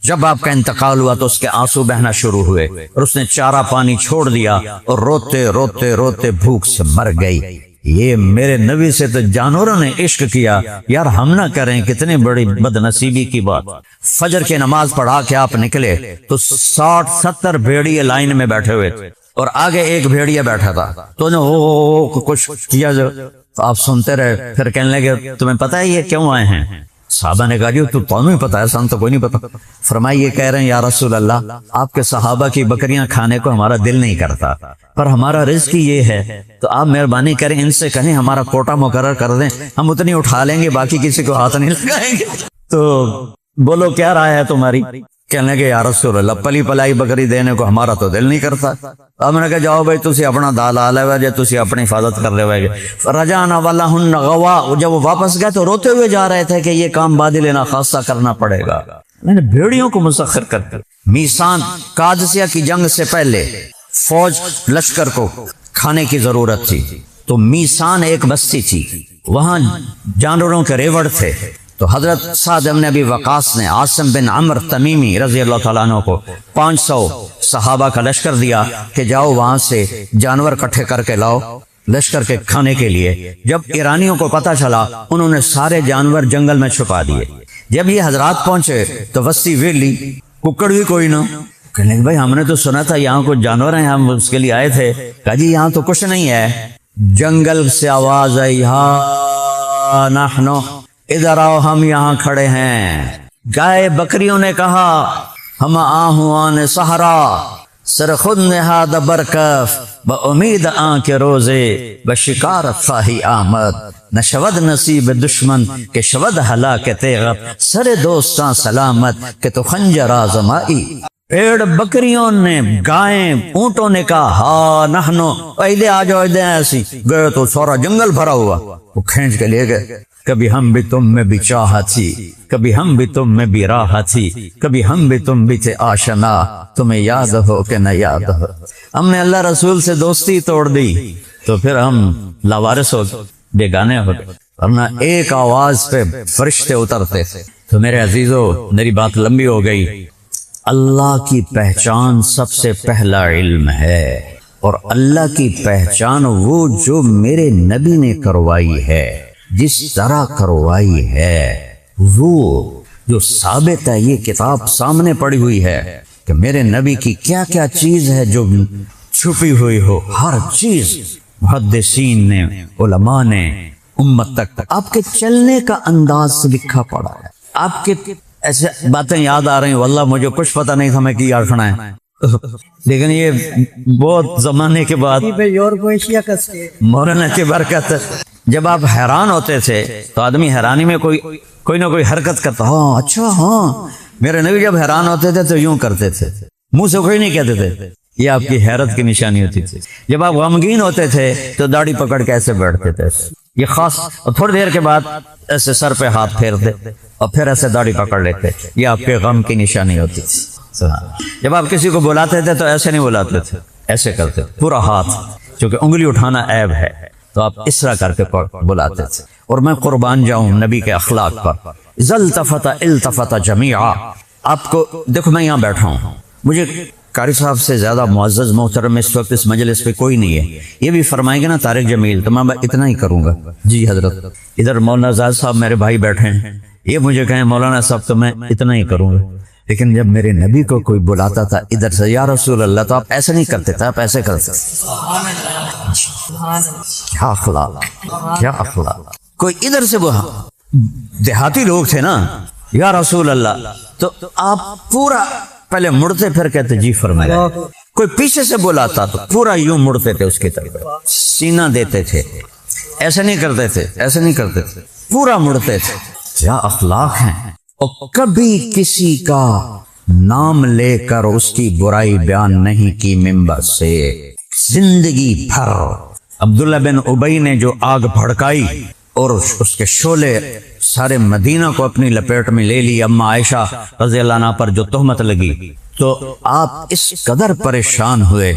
جب آپ کا انتقال ہوا تو اس کے آنسو بہنا شروع ہوئے اور اس نے چارہ پانی چھوڑ دیا اور روتے روتے روتے بھوک سے مر گئی. یہ میرے نبی سے تو جانوروں نے عشق کیا، یار ہم نہ کریں، کتنی بڑی بد نصیبی کی بات. فجر کی نماز پڑھا کے آپ نکلے تو 60-70 بھیڑیے لائن میں بیٹھے ہوئے تھے اور آگے ایک بھیڑیا بیٹھا تھا. تو نے کچھ کیا جو تو آپ سنتے رہے. پھر کہنے لگے تمہیں پتہ ہے یہ کیوں آئے ہیں؟ صحابہ نے کہا جی تو تمہیں پتا ہے، سن تو کوئی نہیں پتا. فرمایا یہ کہہ رہے ہیں یا رسول اللہ، آپ کے صحابہ کی بکریاں کھانے کو ہمارا دل نہیں کرتا، پر ہمارا رزق یہ ہے تو آپ مہربانی کریں ان سے کہیں ہمارا کوٹا مقرر کر دیں، ہم اتنی اٹھا لیں گے، باقی کسی کو ہاتھ نہیں لگائیں گے. تو بولو کیا رائے ہے تمہاری؟ کہنے لگے یا رسول اللہ پلی پلائی بکری دینے کو ہمارا تو دل نہیں کرتا. اب میں نے کہا جاؤ بھائی تسی اپنا دال آ لے جے تسی اپنی حفاظت کر رہے ہو. رجانا ولہن غوا، جب وہ واپس گئے تو روتے ہوئے جا رہے تھے کہ یہ کام بادل لینا خاصہ کرنا پڑے گا. میں نے بھیڑیوں کو مسخر کر کے میسان قادسیہ کی جنگ سے پہلے فوج لشکر کو کھانے کی ضرورت تھی تو میسان ایک بستی تھی، وہاں جانوروں کے ریوڑ تھے. تو حضرت سعد بن ابی وقاص نے عاصم بن عمرو تمیمی رضی اللہ تعالیٰ عنہ کو 500 صحابہ کا لشکر دیا کہ جاؤ وہاں سے جانور کٹھے کر کے لاؤ لشکر کے کھانے کے لیے. جب ایرانیوں کو پتہ چلا انہوں نے سارے جانور جنگل میں چھپا دیے. جب یہ حضرات پہنچے تو وسطی ویلی، ککڑ بھی کوئی نہ. کہنے لگے بھائی ہم نے تو سنا تھا یہاں کچھ جانور ہیں، ہم اس کے لیے آئے تھے. کہا جی یہاں تو کچھ نہیں ہے. جنگل سے آواز آئی ہاں نحنو، ادھر آؤ ہم یہاں کھڑے ہیں. گائے بکریوں نے کہا ہم آہوان صحرا، سر خود نہاد برکف با امید آن کے روزے، بشکارت خواہی آمد نہ شود نصیب دشمن کہ شود ہلاک تیغت، سر دوستاں سلامت کہ تو خنجر آزمائی. پیڑ بکریوں نے، گائیں اونٹوں نے کہا ہاں نحنو، ایدے آ جاؤ ایدے ایسی. گئے تو سارا جنگل بھرا ہوا، وہ کھینچ کے لے گئے. کبھی ہم بھی تم میں بھی چاہت تھی، کبھی ہم بھی تم میں بھی راحت تھی، کبھی ہم بھی تم بھی تھے آشنا، تمہیں یاد ہو کہ نہ یاد ہو. ہم نے اللہ رسول سے دوستی توڑ دی تو پھر ہم لاوارث ہو گئے، بیگانے ہو گئے، ورنہ ایک آواز پہ فرشتے اترتے تھے. تو میرے عزیزو میری بات لمبی ہو گئی. اللہ کی پہچان سب سے پہلا علم ہے، اور اللہ کی پہچان وہ جو میرے نبی نے کروائی ہے، جس طرح کروائی ہے، وہ جو ثابت ہے. یہ کتاب سامنے پڑی ہوئی ہے کہ میرے نبی کی کیا کیا چیز ہے جو چھپی ہوئی ہو. ہر چیز محدثین نے، علماء نے امت تک آپ کے چلنے کا انداز لکھا پڑا ہے. آپ کے ایسے باتیں یاد آ رہی ہیں، واللہ مجھے کچھ پتہ نہیں تھا میں کیا کھڑا ہے، لیکن یہ بہت زمانے کے بعد مولانا کی برکت. جب آپ حیران ہوتے تھے تو آدمی حیرانی میں کوئی نہ کوئی حرکت کرتا. ہاں اچھا ہاں، میرے نبی جب حیران ہوتے تھے تو یوں کرتے تھے، منہ سے کوئی نہیں کہتے تھے. یہ آپ کی حیرت کی نشانی ہوتی تھی. جب آپ غمگین ہوتے تھے تو داڑھی پکڑ کے ایسے بیٹھتے تھے، یہ خاص. اور تھوڑی دیر کے بعد ایسے سر پہ ہاتھ پھیرتے اور پھر ایسے داڑھی پکڑ لیتے. یہ آپ کے غم کی نشانی ہوتی تھی. جب آپ کسی کو بلاتے تھے تو ایسے نہیں بلاتے تھے، ایسے کرتے پورا ہاتھ، چونکہ انگلی اٹھانا عیب ہے تو آپ اس طرح کر کے بلاتے تھے. اور میں قربان جاؤں نبی کے اخلاق پر. التفت التفت جمیعا. آپ کو دیکھو میں یہاں بیٹھا ہوں، مجھے قاری صاحب سے زیادہ معزز محترم اس وقت اس مجلس پہ کوئی نہیں ہے. یہ بھی فرمائیں گے نا طارق جمیل تو میں اتنا ہی کروں گا. جی حضرت. ادھر مولانا زاد صاحب میرے بھائی بیٹھے ہیں، یہ مجھے کہیں مولانا صاحب تو میں اتنا ہی کروں گا. لیکن جب میرے نبی کو کوئی بلاتا تھا ادھر سے یا رسول اللہ، تو آپ ایسے نہیں کرتے تھے، آپ ایسے کرتے تھے۔ کیا اخلاق، کیا اخلاق! کوئی ادھر سے وہ دیہاتی لوگ تھے نا، یا رسول اللہ، تو آپ پورا پہلے مڑتے پھر کہتے جی فرمایا۔ کوئی پیچھے سے بلاتا تو پورا یوں مڑتے تھے اس کی طرف، سینہ دیتے تھے، ایسے نہیں کرتے تھے، ایسے نہیں کرتے تھے، پورا مڑتے تھے۔ کیا اخلاق ہیں! اور کبھی کسی کا نام لے کر اس کی برائی بیان نہیں کی ممبر سے، زندگی بھر۔ عبداللہ بن ابی نے جو آگ بھڑکائی اور اس کے شعلے سارے مدینہ کو اپنی لپیٹ میں لے لی، اما عائشہ رضی اللہ عنہ پر جو تہمت لگی، تو آپ اس قدر پریشان ہوئے،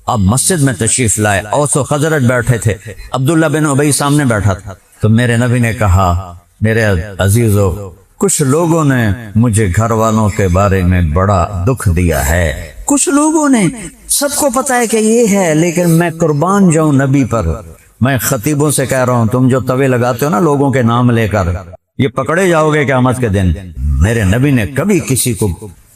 آپ مسجد میں تشریف لائے، اوس و خزرج بیٹھے تھے، عبداللہ بن ابی سامنے بیٹھا تھا، تو میرے نبی نے کہا میرے عزیزو، کچھ لوگوں نے مجھے گھر والوں کے بارے میں بڑا دکھ دیا ہے، کچھ لوگوں نے، سب کو پتا ہے کہ یہ ہے، لیکن میں قربان جاؤں نبی پر، میں خطیبوں سے کہہ رہا ہوں، تم جو توے لگاتے ہو نا لوگوں کے نام لے کر، یہ پکڑے جاؤ گے قیامت کے دن۔ میرے نبی نے کبھی کسی کو،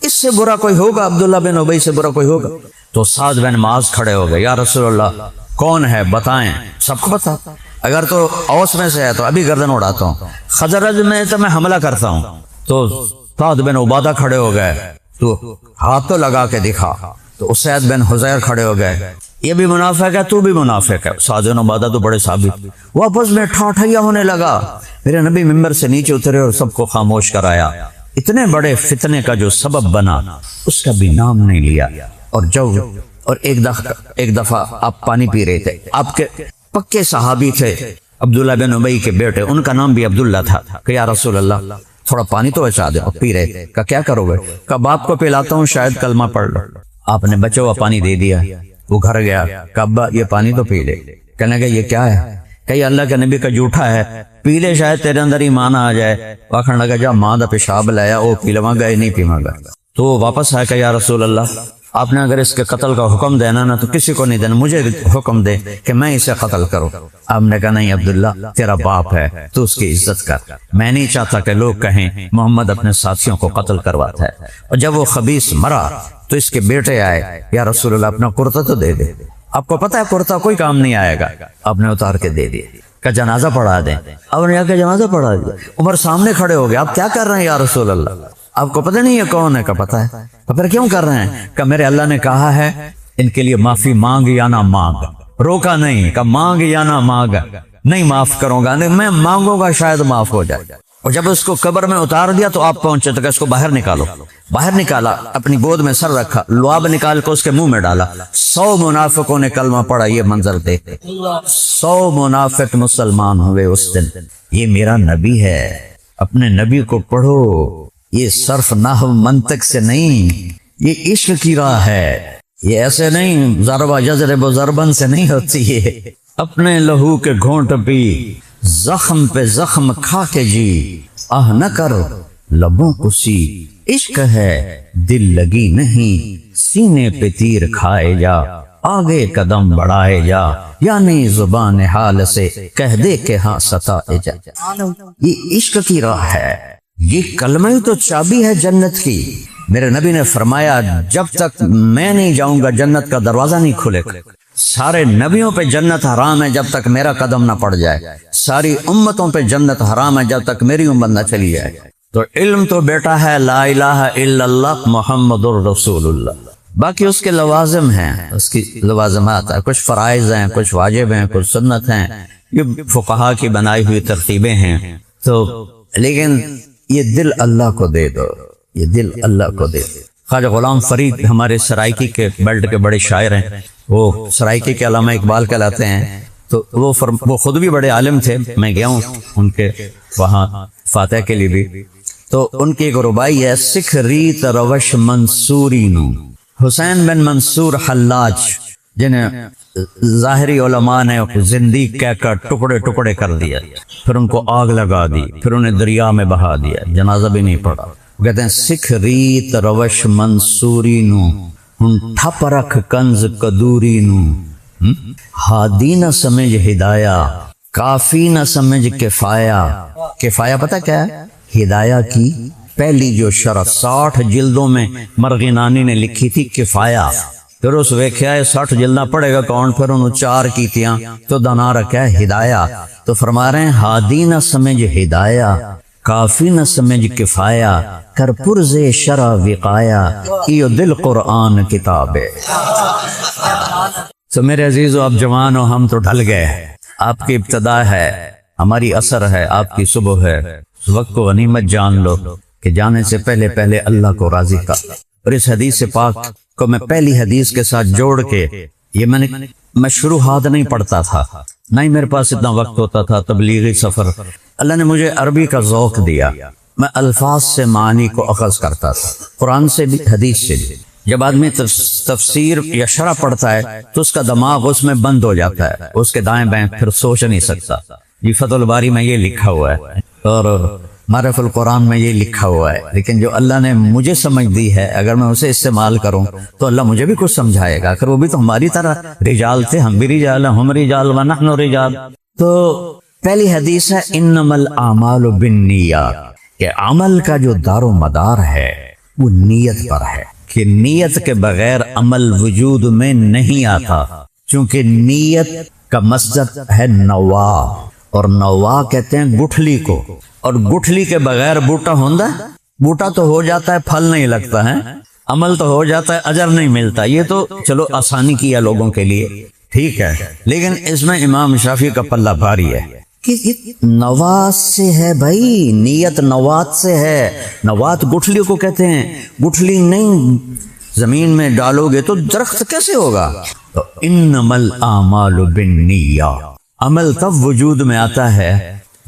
اس سے برا کوئی ہوگا، عبداللہ بن ابی سے برا کوئی ہوگا؟ تو سعد بن معاذ کھڑے ہو گئے، یا رسول اللہ کون ہے بتائیں، سب کو پتا، اگر تو اوس میں سے ہے تو ابھی گردن اڑاتا ہوں، خزرج میں تو میں حملہ کرتا ہوں۔ تو سعد بن عبادہ کھڑے ہو گئے، تو ہاتھ تو لگا کے دکھا، تو اسید بن حضیر کھڑے ہو گئے، یہ بھی منافق ہے، تو بھی منافق ہے۔ سعد بن عبادہ تو بڑے ثابت، وہ آپس میں ٹھاٹھیا ہونے لگا۔ میرے نبی ممبر سے نیچے اترے اور سب کو خاموش کرایا۔ اتنے بڑے فتنے کا جو سبب بنا اس کا بھی نام نہیں لیا۔ اور ایک دفعہ آپ پانی پی رہے تھے، آپ کے پکے صحابی تھے عبداللہ بن ابی کے بیٹے، ان کا نام بھی عبداللہ تھا، کہ یا رسول اللہ تھوڑا پانی تو بچا دے، اور پی رہے تھے، کہ کیا کرو گے؟ کہ باپ کو پلاتا ہوں، شاید کلمہ پڑھ لو۔ آپ نے بچا ہوا پانی دے دیا، وہ گھر گیا، کہ ابا یہ پانی تو پی لے۔ کہنے لگا یہ کیا ہے؟ کہ یہ اللہ کے نبی کا جھوٹا ہے، پی لے شاید تیرے اندر ایمان آ جائے۔ واخر لگا جا ماں دا پیشاب لایا، وہ پی لواں گا نہیں پیواں گا۔ تو وہ واپس آیا کہ یا رسول اللہ آپ نے اگر اس کے قتل کا حکم دینا نا تو کسی کو نہیں دینا، مجھے حکم دے کہ میں اسے قتل کروں۔ آپ نے کہا نہیں عبداللہ تیرا باپ ہے، تو اس کی عزت کر، میں نہیں چاہتا کہ لوگ کہیں محمد اپنے ساتھیوں کو قتل کرواتا ہے۔ اور جب وہ خبیث مرا تو اس کے بیٹے آئے، یا رسول اللہ اپنا کرتا تو دے دے، آپ کو پتا ہے کرتا کوئی کام نہیں آئے گا۔ آپ نے اتار کے دے دیا، کہ جنازہ پڑھا دیں۔ اب نے کہا جنازہ پڑھا دیا۔ عمر سامنے کھڑے ہو گئے، آپ کیا کر رہے ہیں یا رسول اللہ؟ آپ کو پتہ نہیں یہ کون ہے؟ کا پتہ ہے۔ تو پھر کیوں کر رہے ہیں؟ کہ میرے اللہ نے کہا ہے ان کے لیے معافی مانگ یا نہ مانگ، روکا نہیں، کہ مانگ یا نہ مانگ، نہیں معاف کروں گا، نہیں میں مانگوں گا شاید معاف ہو جائے۔ اور جب اس کو قبر میں اتار دیا تو آپ پہنچے تو کہ اس کو باہر نکالو۔ باہر نکالا، اپنی گود میں سر رکھا، لعاب نکال کے اس کے منہ میں ڈالا۔ 100 منافقوں نے کلمہ پڑھا، یہ منظر دیکھ 100 منافق مسلمان ہوئے اس دن۔ یہ میرا نبی ہے، اپنے نبی کو پڑھو۔ یہ صرف نحو منطق سے نہیں، یہ عشق کی راہ ہے، یہ ایسے نہیں ضربہ یضرب ضربن سے نہیں ہوتی ہے۔ اپنے لہو کے گھونٹ پی، زخم پہ زخم کھا کے جی، آہ نہ کر لبوں کو سی، عشق ہے دل لگی نہیں، سینے پہ تیر کھائے جا، آگے قدم بڑھائے جا، یعنی زبان حال سے کہہ دے کہ ہاں ستائے جا۔ یہ عشق کی راہ ہے، یہ کلمہ تو چابی ہے جنت کی۔ میرے نبی نے فرمایا جب تک میں نہیں جاؤں گا جنت کا دروازہ نہیں کھلے گا۔ سارے نبیوں پہ جنت حرام ہے جب تک میرا قدم نہ پڑ جائے، ساری امتوں پہ جنت حرام ہے جب تک میری امت نہ چلی جائے۔ تو علم تو بیٹا ہے لا الہ الا اللہ محمد الرسول اللہ، باقی اس کے لوازم ہیں، اس کی لوازمات ہیں، کچھ فرائض ہیں، کچھ واجب ہیں، کچھ سنت ہیں، یہ فقہا کی بنائی ہوئی ترتیبیں ہیں۔ تو لیکن یہ دل اللہ کو دے دو، یہ دل اللہ کو دے دو۔ خواجہ غلام فرید ہمارے سرائکی کے بیلٹ کے بڑے شاعر ہیں، وہ سرائکی کے علامہ اقبال کہلاتے ہیں۔ تو وہ خود بھی بڑے عالم تھے، میں گیا ہوں ان کے وہاں فاتح کے لیے بھی۔ تو ان کی ایک ربائی ہے، سکھ ریت روش منصوری نو، حسین بن منصور حلاج جنہیں ظاہری علماء نے زندیق کہہ کر ٹکڑے ٹکڑے کر دیا، پھر ان کو آگ لگا دی، پھر انہیں دریا میں بہا دیا، جنازہ بھی نہیں پڑا۔ وہ کہتے ہیں سکھ ریت روش منصوری نو، ہن ٹھپ رکھ کنز کدوری نو، ہادی نہ سمجھ ہدایہ، کافی نہ سمجھ کفایہ۔ کفایہ پتہ کیا ہے؟ ہدایہ کی پہلی جو شرح 60 جلدوں میں مرغینانی نے لکھی تھی کفایہ، پھر اس ویکھیا 60 جلدہ پڑھے گا کون، پھر انہوں 4 کیتیاں تو دنا رکھا ہدایہ. تو فرما رہے ہیں ہادی نہ سمجھ ہدایہ، کافی نہ سمجھ کفایہ، کر پرز شرع وقایا، ایو دل قرآن کتاب ہے. تو میرے عزیزو آپ جوان ہو، ہم تو ڈھل گئے. آپ کی ابتدا ہے، ہماری اثر ہے، آپ کی صبح ہے. اس وقت کو غنیمت جان لو کہ جانے سے پہلے پہلے اللہ کو راضی کر. اور اس حدیث پاک کو میں پہلی حدیث کے ساتھ جوڑ کے، یہ میں شروحات نہیں پڑھتا تھا، نہ ہی میرے پاس اتنا وقت ہوتا تھا. تبلیغی سفر، اللہ نے مجھے عربی کا ذوق دیا، میں الفاظ سے معنی کو اخذ کرتا تھا، قرآن سے بھی حدیث سے بھی. جب آدمی تفسیر یا شرح پڑھتا ہے تو اس کا دماغ اس میں بند ہو جاتا ہے، اس کے دائیں بائیں پھر سوچ نہیں سکتا. جی فتح الباری میں یہ لکھا ہوا ہے اور معرف القرآن میں یہ لکھا ہوا ہے، لیکن جو اللہ نے مجھے سمجھ دی ہے اگر میں اسے استعمال کروں تو اللہ مجھے بھی کچھ سمجھائے گا. اگر وہ بھی تو ہماری طرح رجال تھے، ہم بھی رجال ہیں، ہم رجال ونحن رجال. تو پہلی حدیث ہے انما الاعمال بالنیات، کہ عمل کا جو دار و مدار ہے وہ نیت پر ہے، کہ نیت کے بغیر عمل وجود میں نہیں آتا. چونکہ نیت کا مصدر ہے نوا، اور نوا کہتے ہیں گٹھلی کو، اور گٹھلی کے بغیر بوٹا ہوندا، بوٹا تو ہو جاتا ہے پھل نہیں لگتا ہے، عمل تو ہو جاتا ہے اجر نہیں ملتا. یہ تو چلو آسانی کیا لوگوں کے لیے، ٹھیک ہے، لیکن اس میں امام شافعی کا پلہ بھاری ہے کہ نوات سے ہے بھائی، نیت نوات سے ہے. نوات گٹھلی کو کہتے ہیں، گٹھلی نہیں زمین میں ڈالو گے تو درخت کیسے ہوگا. تو انما الاعمال بالنیات، عمل تب وجود میں آتا ہے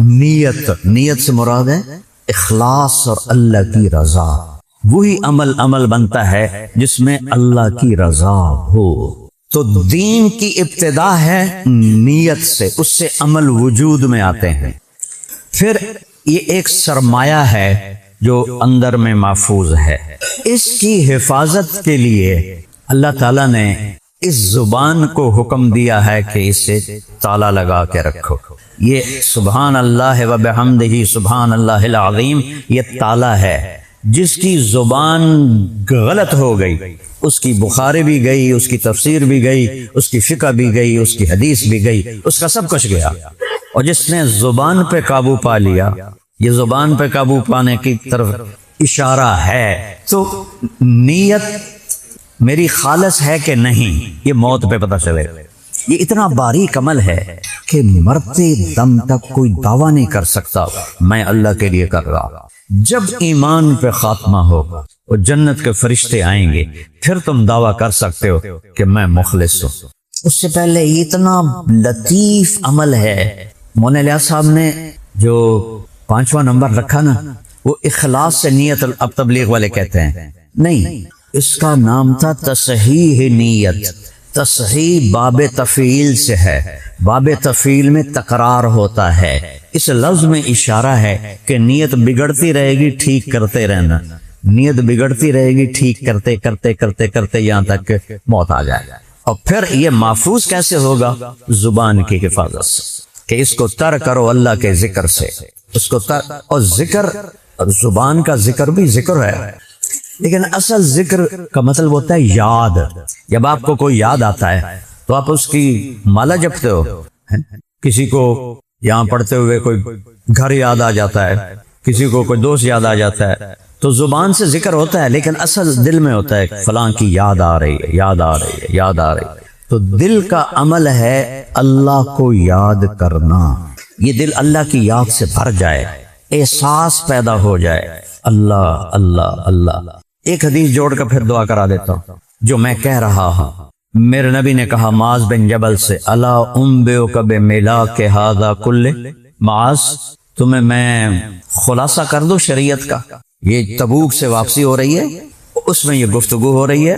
نیت. نیت سے مراد ہے اخلاص اور اللہ کی رضا. وہی عمل بنتا ہے جس میں اللہ کی رضا ہو. تو دین کی ابتدا ہے نیت سے، اس سے عمل وجود میں آتے ہیں. پھر یہ ایک سرمایہ ہے جو اندر میں محفوظ ہے، اس کی حفاظت کے لیے اللہ تعالیٰ نے اس زبان کو حکم دیا ہے کہ اسے تالا لگا کے رکھو. یہ سبحان اللہ و بحمدہ سبحان اللہ العظیم، یہ تالا ہے. جس کی زبان غلط ہو گئی، اس کی بخاری بھی گئی، اس کی تفسیر بھی گئی، اس کی فقہ بھی گئی، اس کی حدیث بھی گئی، اس کا سب کچھ گیا. اور جس نے زبان پہ قابو پا لیا، یہ زبان پہ قابو پانے کی طرف اشارہ ہے. تو نیت میری خالص ہے کہ نہیں، یہ موت پہ پتہ چلے. یہ اتنا باریک عمل ہے کہ مرتے دم تک کوئی دعویٰ نہیں کر سکتا میں اللہ کے لیے کر رہا. جب ایمان پہ خاتمہ ہوگا اور جنت کے فرشتے آئیں گے پھر تم دعویٰ کر سکتے ہو کہ میں مخلص ہوں. اس سے پہلے اتنا لطیف عمل ہے. مولانا الیاس صاحب نے جو 5واں نمبر رکھا نا، وہ اخلاص سے نیت. اب تبلیغ والے کہتے ہیں نہیں، اس کا نام تھا تصحیح نیت. تصحیح باب تفعیل سے ہے، باب تفعیل میں تکرار ہوتا ہے. اس لفظ میں اشارہ ہے کہ نیت بگڑتی رہے گی، ٹھیک کرتے رہنا. نیت بگڑتی رہے گی، ٹھیک کرتے کرتے کرتے کرتے یہاں تک کہ موت آ جائے. اور پھر یہ محفوظ کیسے ہوگا؟ زبان کی حفاظت سے، کہ اس کو تر کرو اللہ کے ذکر سے. اس کو تر، اور ذکر، زبان کا ذکر بھی ذکر ہے، لیکن اصل ذکر کا مطلب ہوتا ہے یاد. جب آپ کو کوئی یاد آتا ہے تو آپ اس کی مالا جپتے ہو. کسی کو یہاں پڑھتے ہوئے کوئی گھر یاد آ جاتا ہے، کسی کو کوئی دوست یاد آ جاتا ہے، تو زبان سے ذکر ہوتا ہے، لیکن اصل دل میں ہوتا ہے فلاں کی یاد آ رہی ہے، یاد آ رہی ہے، یاد آ رہی ہے. تو دل کا عمل ہے اللہ کو یاد کرنا. یہ دل اللہ کی یاد سے بھر جائے، احساس پیدا ہو جائے اللہ اللہ اللہ. ایک حدیث جوڑ کر پھر دعا کرا دیتا ہوں جو میں کہہ رہا ہوں. میرے نبی نے کہا معاذ بن جبل سے، الا انبئک بملاک ھذا کلہ، معاذ تمہیں میں خلاصہ کر دوں شریعت کا. یہ تبوک سے واپسی ہو رہی ہے، اس میں یہ گفتگو ہو رہی ہے.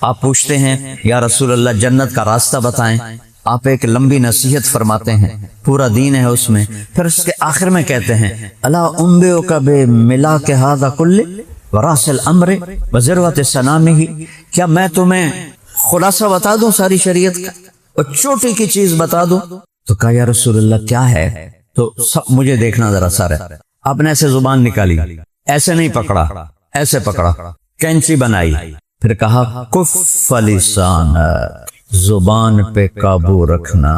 آپ پوچھتے ہیں یا رسول اللہ جنت کا راستہ بتائیں. آپ ایک لمبی نصیحت فرماتے ہیں، پورا دین ہے اس میں. پھر اس کے آخر میں کہتے ہیں الا انبئک بملاک ھذا کلہ وراس الامر وذروۃ سنامہ، کیا میں تمہیں خلاصہ بتا دوں ساری شریعت کا اور چھوٹی کی چیز بتا دوں؟ تو کہا یا رسول اللہ کیا ہے؟ تو مجھے دیکھنا ذرا سارا. آپ نے ایسے زبان نکالی، ایسے نہیں پکڑا، ایسے پکڑا، کینچی بنائی، پھر کہا کف لسان، زبان پہ قابو رکھنا۔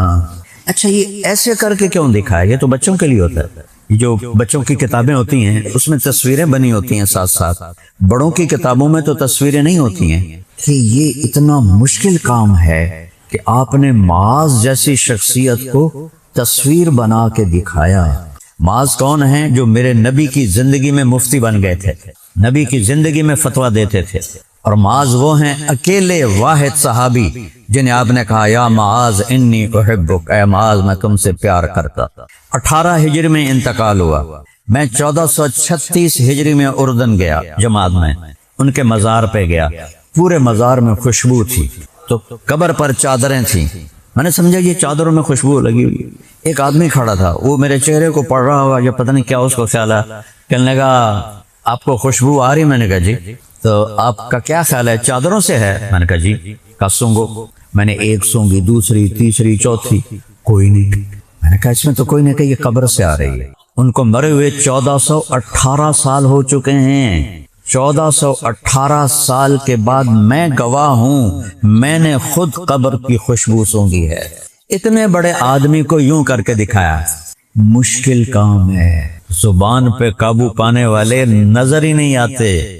اچھا یہ ایسے کر کے کیوں دکھایا؟ یہ تو بچوں کے لیے ہوتا ہے، جو بچوں کی کتابیں ہوتی ہیں اس میں تصویریں بنی ہوتی ہیں ساتھ ساتھ، بڑوں کی کتابوں میں تو تصویریں نہیں ہوتی ہیں۔ کہ یہ اتنا مشکل کام ہے کہ آپ نے معاذ جیسی شخصیت کو تصویر بنا کے دکھایا۔ معاذ کون ہیں؟ جو میرے نبی کی زندگی میں مفتی بن گئے تھے، نبی کی زندگی میں فتویٰ دیتے تھے۔ اور معاذ وہ ہیں اکیلے واحد صحابی جنہیں آپ نے کہا یا معاذ انی احبک، اے معاذ میں تم سے پیار کرتا۔ 18 ہجری میں انتقال ہوا، میں 1436 ہجری میں اردن گیا جماعت میں، ان کے مزار پہ گیا، پورے مزار میں خوشبو تھی، تو قبر پر چادریں تھیں، میں نے سمجھا یہ چادروں میں خوشبو لگی ہوئی۔ ایک آدمی کھڑا تھا، وہ میرے چہرے کو پڑھ رہا ہوا، یا پتہ نہیں کیا اس کو خیال ہے، کہنے لگا آپ کو خوشبو آ رہی؟ میں نے کہا جی۔ تو آپ کا کیا خیال ہے، چادروں سے ہے؟ میں نے کہا جی۔ کہا سونگو۔ میں نے ایک سونگی، دوسری، تیسری، چوتھی، کوئی نہیں۔ میں نے کہا اس میں تو کوئی نہیں، کہ یہ قبر سے آ رہی ہے۔ ان کو مرے ہوئے 1418 سال ہو چکے ہیں۔ 1418 سال کے بعد میں گواہ ہوں، میں نے خود قبر کی خوشبو سونگی ہے۔ اتنے بڑے آدمی کو یوں کر کے دکھایا۔ مشکل کام ہے، زبان پہ قابو پانے والے نظر ہی نہیں آتے۔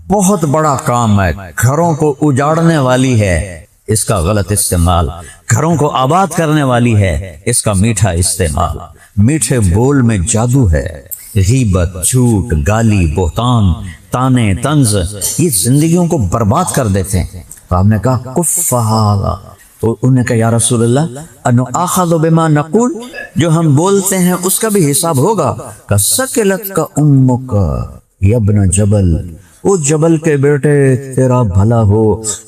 بہت بڑا کام ہے، گھروں کو اجاڑنے والی ہے اس کا غلط استعمال، گھروں کو آباد کرنے والی ہے اس کا میٹھا استعمال۔ میٹھے بول میں جادو ہے، غیبت، جھوٹ، گالی، بہتان، تانے، طنز، یہ زندگیوں کو برباد کر دیتے ہیں۔ تو آپ نے کہا کف ھذا، تو انہوں نے کہا یا رسول اللہ انؤاخذ بما نقول، جو ہم بولتے ہیں اس کا بھی حساب ہوگا؟ کہ سکلت کا امک یا ابن جبل، او جبل کے بیٹے تیرا بھلا ہو،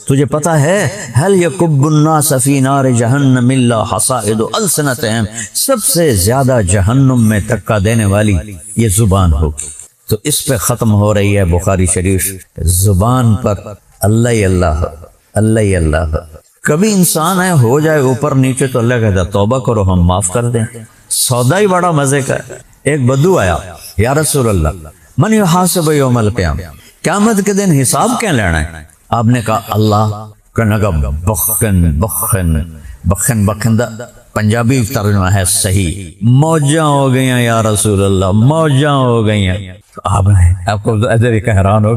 تجھے پتا ہے هل يكب الناس في نار جہنم الا حصائد السنتهم، سب سے زیادہ جہنم میں دھکا دینے والی یہ زبان ہوگی۔ تو اس پہ ختم ہو رہی ہے بخاری شریف، زبان پر اللہ اللہ اللہ اللہ۔ کبھی انسان ہے ہو جائے اوپر نیچے تو اللہ کہتا توبہ کرو ہم معاف کر دیں۔ سودا ہی بڑا مزے کا ہے۔ ایک بدو آیا، یا رسول اللہ من یحاسب یوم القیامہ، قیامت کے دن حساب کیا لینا ہے؟ آپ نے کہا اللہ، کہنے لگا بخن بخن بخن بخندہ، پنجابی ترجمہ ہے صحیح، موجاں ہو گئیاں یا رسول اللہ، موجاں ہو گئیاں۔ آپ کو ادھر ایک حیران ہو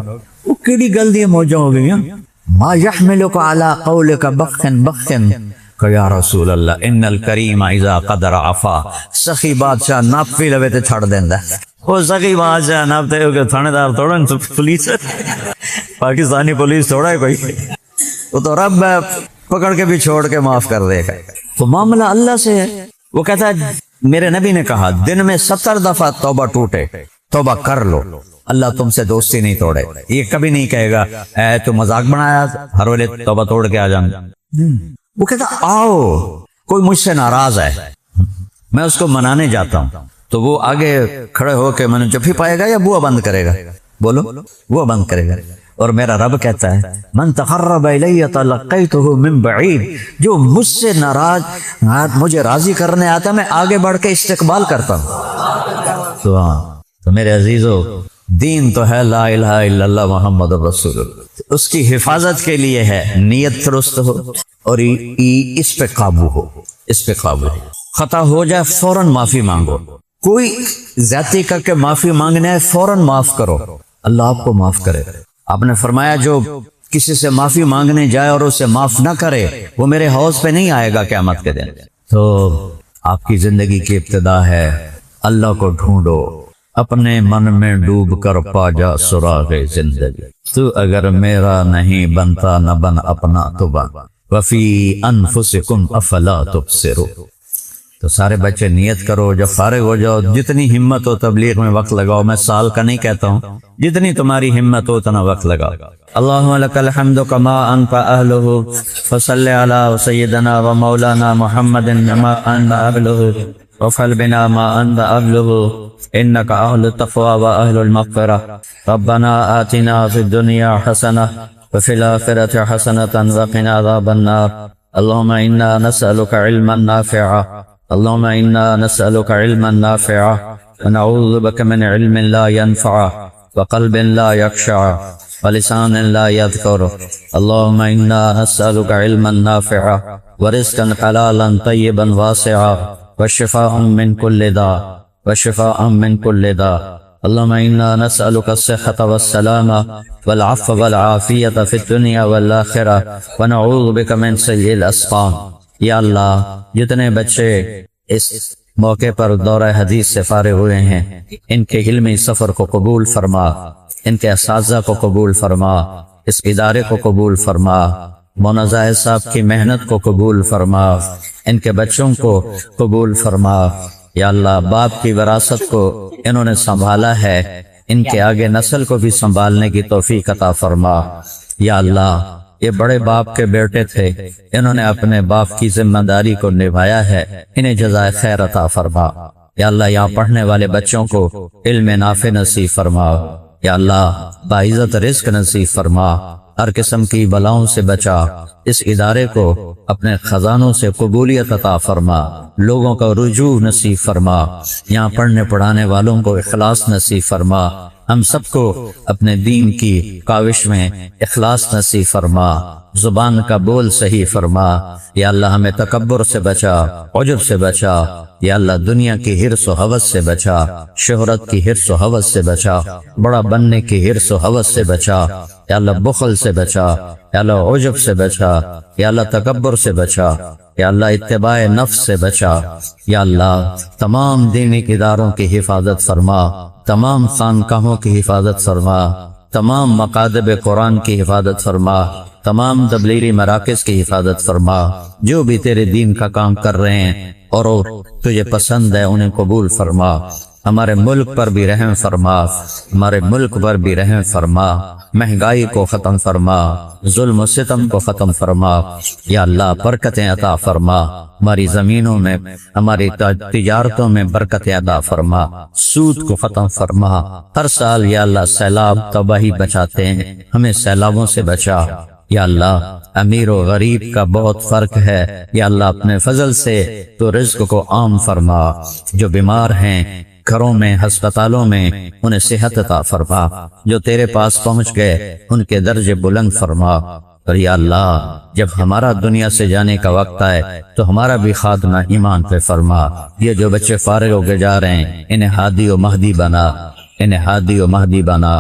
وہ کیڑی گل دی موجاں ہو گئیاں؟ ما یحملک علی قولک بخن بخن، کہ یا رسول اللہ ان الکریم اذا قدر عفا، سخی بادشاہ ناپ بھی لوے تے چھڑ دیندا ہے۔ وہ سخی بادشاہ ناپ تے کہ تھانے دار تھوڑا پولیس، پاکستانی پولیس تھوڑا ہے کوئی، وہ تو رب پکڑ کے بھی چھوڑ کے معاف کر دے گا۔ تو معاملہ اللہ سے ہے۔ وہ کہتا ہے میرے نبی نے کہا دن میں 70 دفعہ توبہ ٹوٹے، توبہ کر لو، اللہ تم سے دوستی نہیں توڑے۔ یہ کبھی نہیں کہے گا اے تو مذاق بنایا ہر ویلے توبہ توڑ کے آ جانا۔ وہ کہتا آؤ کوئی مجھ سے ناراض ہے، میں اس کو منانے جاتا ہوں، تو وہ آگے کھڑے ہو کے میں نے جب ہی پائے گا یا بوا بند کرے گا؟ بولو بوا بند کرے گا۔ اور میرا رب کہتا ہے من تقرب الی تلقیتہ من بعید، جو مجھ سے ناراض مجھے راضی کرنے آتا ہے میں آگے بڑھ کے استقبال کرتا ہوں۔ تو میرے عزیزو، دین تو ہے لا الہ الا اللہ محمد رسول اللہ، اس کی حفاظت کے لیے ہے نیت درست ہو اور اس پہ قابو ہو، اس پہ قابو ہو۔ خطا ہو جائے فوراً معافی مانگو، کوئی زیادتی کر کے معافی مانگنے ہے فوراً معاف کرو، اللہ آپ کو معاف کرے۔ آپ نے فرمایا جو کسی سے معافی مانگنے جائے اور اسے معاف نہ کرے وہ میرے حوض پہ نہیں آئے گا قیامت کے دن۔ تو آپ کی زندگی کی ابتدا ہے اللہ کو ڈھونڈو، اپنے من میں ڈوب کر پا جا سراغ زندگی، تو اگر میرا نہیں بنتا نہ بن اپنا تو بن، وفی انفسکم افلا تبصرون۔ تو سارے بچے نیت کرو، جب فارغ ہو جاؤ جتنی ہمت ہو تبلیغ میں وقت لگاؤ، میں سال کا نہیں کہتا ہوں، جتنی تمہاری ہمت ہو اتنا وقت لگاؤ۔ اللہم لک الحمد کما انت اہلہ، فصل علی سیدنا و مولانا محمد کما انت اہلہ، وفعل بنا ما انت اہلہ، انک اہل التقوی و اہل المغفرہ۔ ربنا آتنا فی الدنیا حسنہ وفی الآخرۃ حسنۃ وقنا عذاب النار۔ اللہم انا نسألک علما نافعا، اللهم إنا نسألك علما نافعا ونعوذ بك من علم لا ينفع وقلب لا يخشع ولسان لا يذكر. اللهم إنا نسألك علما نافعا ورزقا حلالا طيبا واسعا وشفاء من كل داء وشفاء من كل داء. اللهم إنا نسألك الصحة والسلامة والعفو والعافية في الدنيا والآخرة ونعوذ بك من سيء الأسقام. یا اللہ جتنے بچے اس موقع پر دورہ حدیث سے فارغ ہوئے ہیں ان کے علمی سفر کو قبول فرما، ان کے اساتذہ کو قبول فرما، اس ادارے کو قبول فرما، مولانا زاہد صاحب کی محنت کو قبول فرما، ان کے بچوں کو قبول فرما. یا اللہ باپ کی وراثت کو انہوں نے سنبھالا ہے، ان کے آگے نسل کو بھی سنبھالنے کی توفیق عطا فرما. یا اللہ یہ بڑے باپ کے بیٹے تھے، انہوں نے اپنے باپ کی ذمہ داری کو نبھایا ہے، انہیں جزائے خیر عطا فرما. یا اللہ یہاں پڑھنے والے بچوں کو علم نافع نصیب فرما. یا اللہ باعزت رزق نصیب فرما، ہر قسم کی بلاؤں سے بچا، اس ادارے کو اپنے خزانوں سے قبولیت عطا فرما، لوگوں کا رجوع نصیب فرما، یہاں پڑھنے پڑھانے والوں کو اخلاص نصیب فرما، ہم سب کو اپنے دین کی کاوش میں اخلاص نصیب فرما، زبان کا بول صحیح فرما. یا اللہ ہمیں تکبر سے بچا، عجب سے بچا. یا اللہ دنیا کی حرص و حوث سے بچا، شہرت کی حرص و حوث سے بچا، بڑا بننے کی حرص و حوث سے بچا. یا اللہ بخل سے بچا، یا اللہ عجب سے بچا، یا اللہ تکبر سے بچا، یا اللہ اتباع نفس سے بچا. یا اللہ تمام دینی اداروں کی حفاظت فرما، تمام خانقاہوں کی حفاظت فرما، تمام مکاتب قرآن کی حفاظت فرما، تمام تبلیغی مراکز کی حفاظت فرما. جو بھی تیرے دین کا کام کر رہے ہیں اور تجھے پسند ہے انہیں قبول فرما. ہمارے ملک پر بھی رحم فرما، ہمارے ملک پر بھی رحم فرما، مہنگائی کو ختم فرما، ظلم و ستم کو ختم فرما. یا اللہ برکتیں عطا فرما، ہماری زمینوں میں ہماری تجارتوں میں برکتیں عطا فرما، سود کو ختم فرما. ہر سال یا اللہ سیلاب تباہی بچاتے ہیں، ہمیں سیلابوں سے بچا. یا اللہ امیر و غریب کا بہت فرق ہے، یا اللہ اپنے فضل سے تو رزق کو عام فرما. جو بیمار ہیں گھروں میں ہسپتالوں میں انہیں صحت عطا فرما، جو تیرے پاس پہنچ گئے ان کے درجے بلند فرما. اور یا اللہ جب ہمارا دنیا سے جانے کا وقت آئے تو ہمارا بھی خاتمہ ایمان پہ فرما. یہ جو بچے فارغ ہو کے جا رہے ہیں انہیں ہادی و مہدی بنا، انہیں ہادی و مہدی بنا.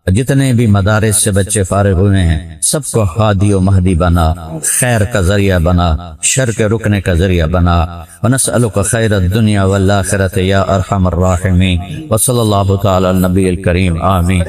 جتنے بھی مدارس سے بچے فارغ ہوئے ہیں سب کو ہادی و مہدی بنا، خیر کا ذریعہ بنا، شر کے رکنے کا ذریعہ بنا. ونسألک خیر الدنیا والآخرۃ یا ارحم الراحمین. وصلی اللہ تعالی علی النبی الکریم. آمین.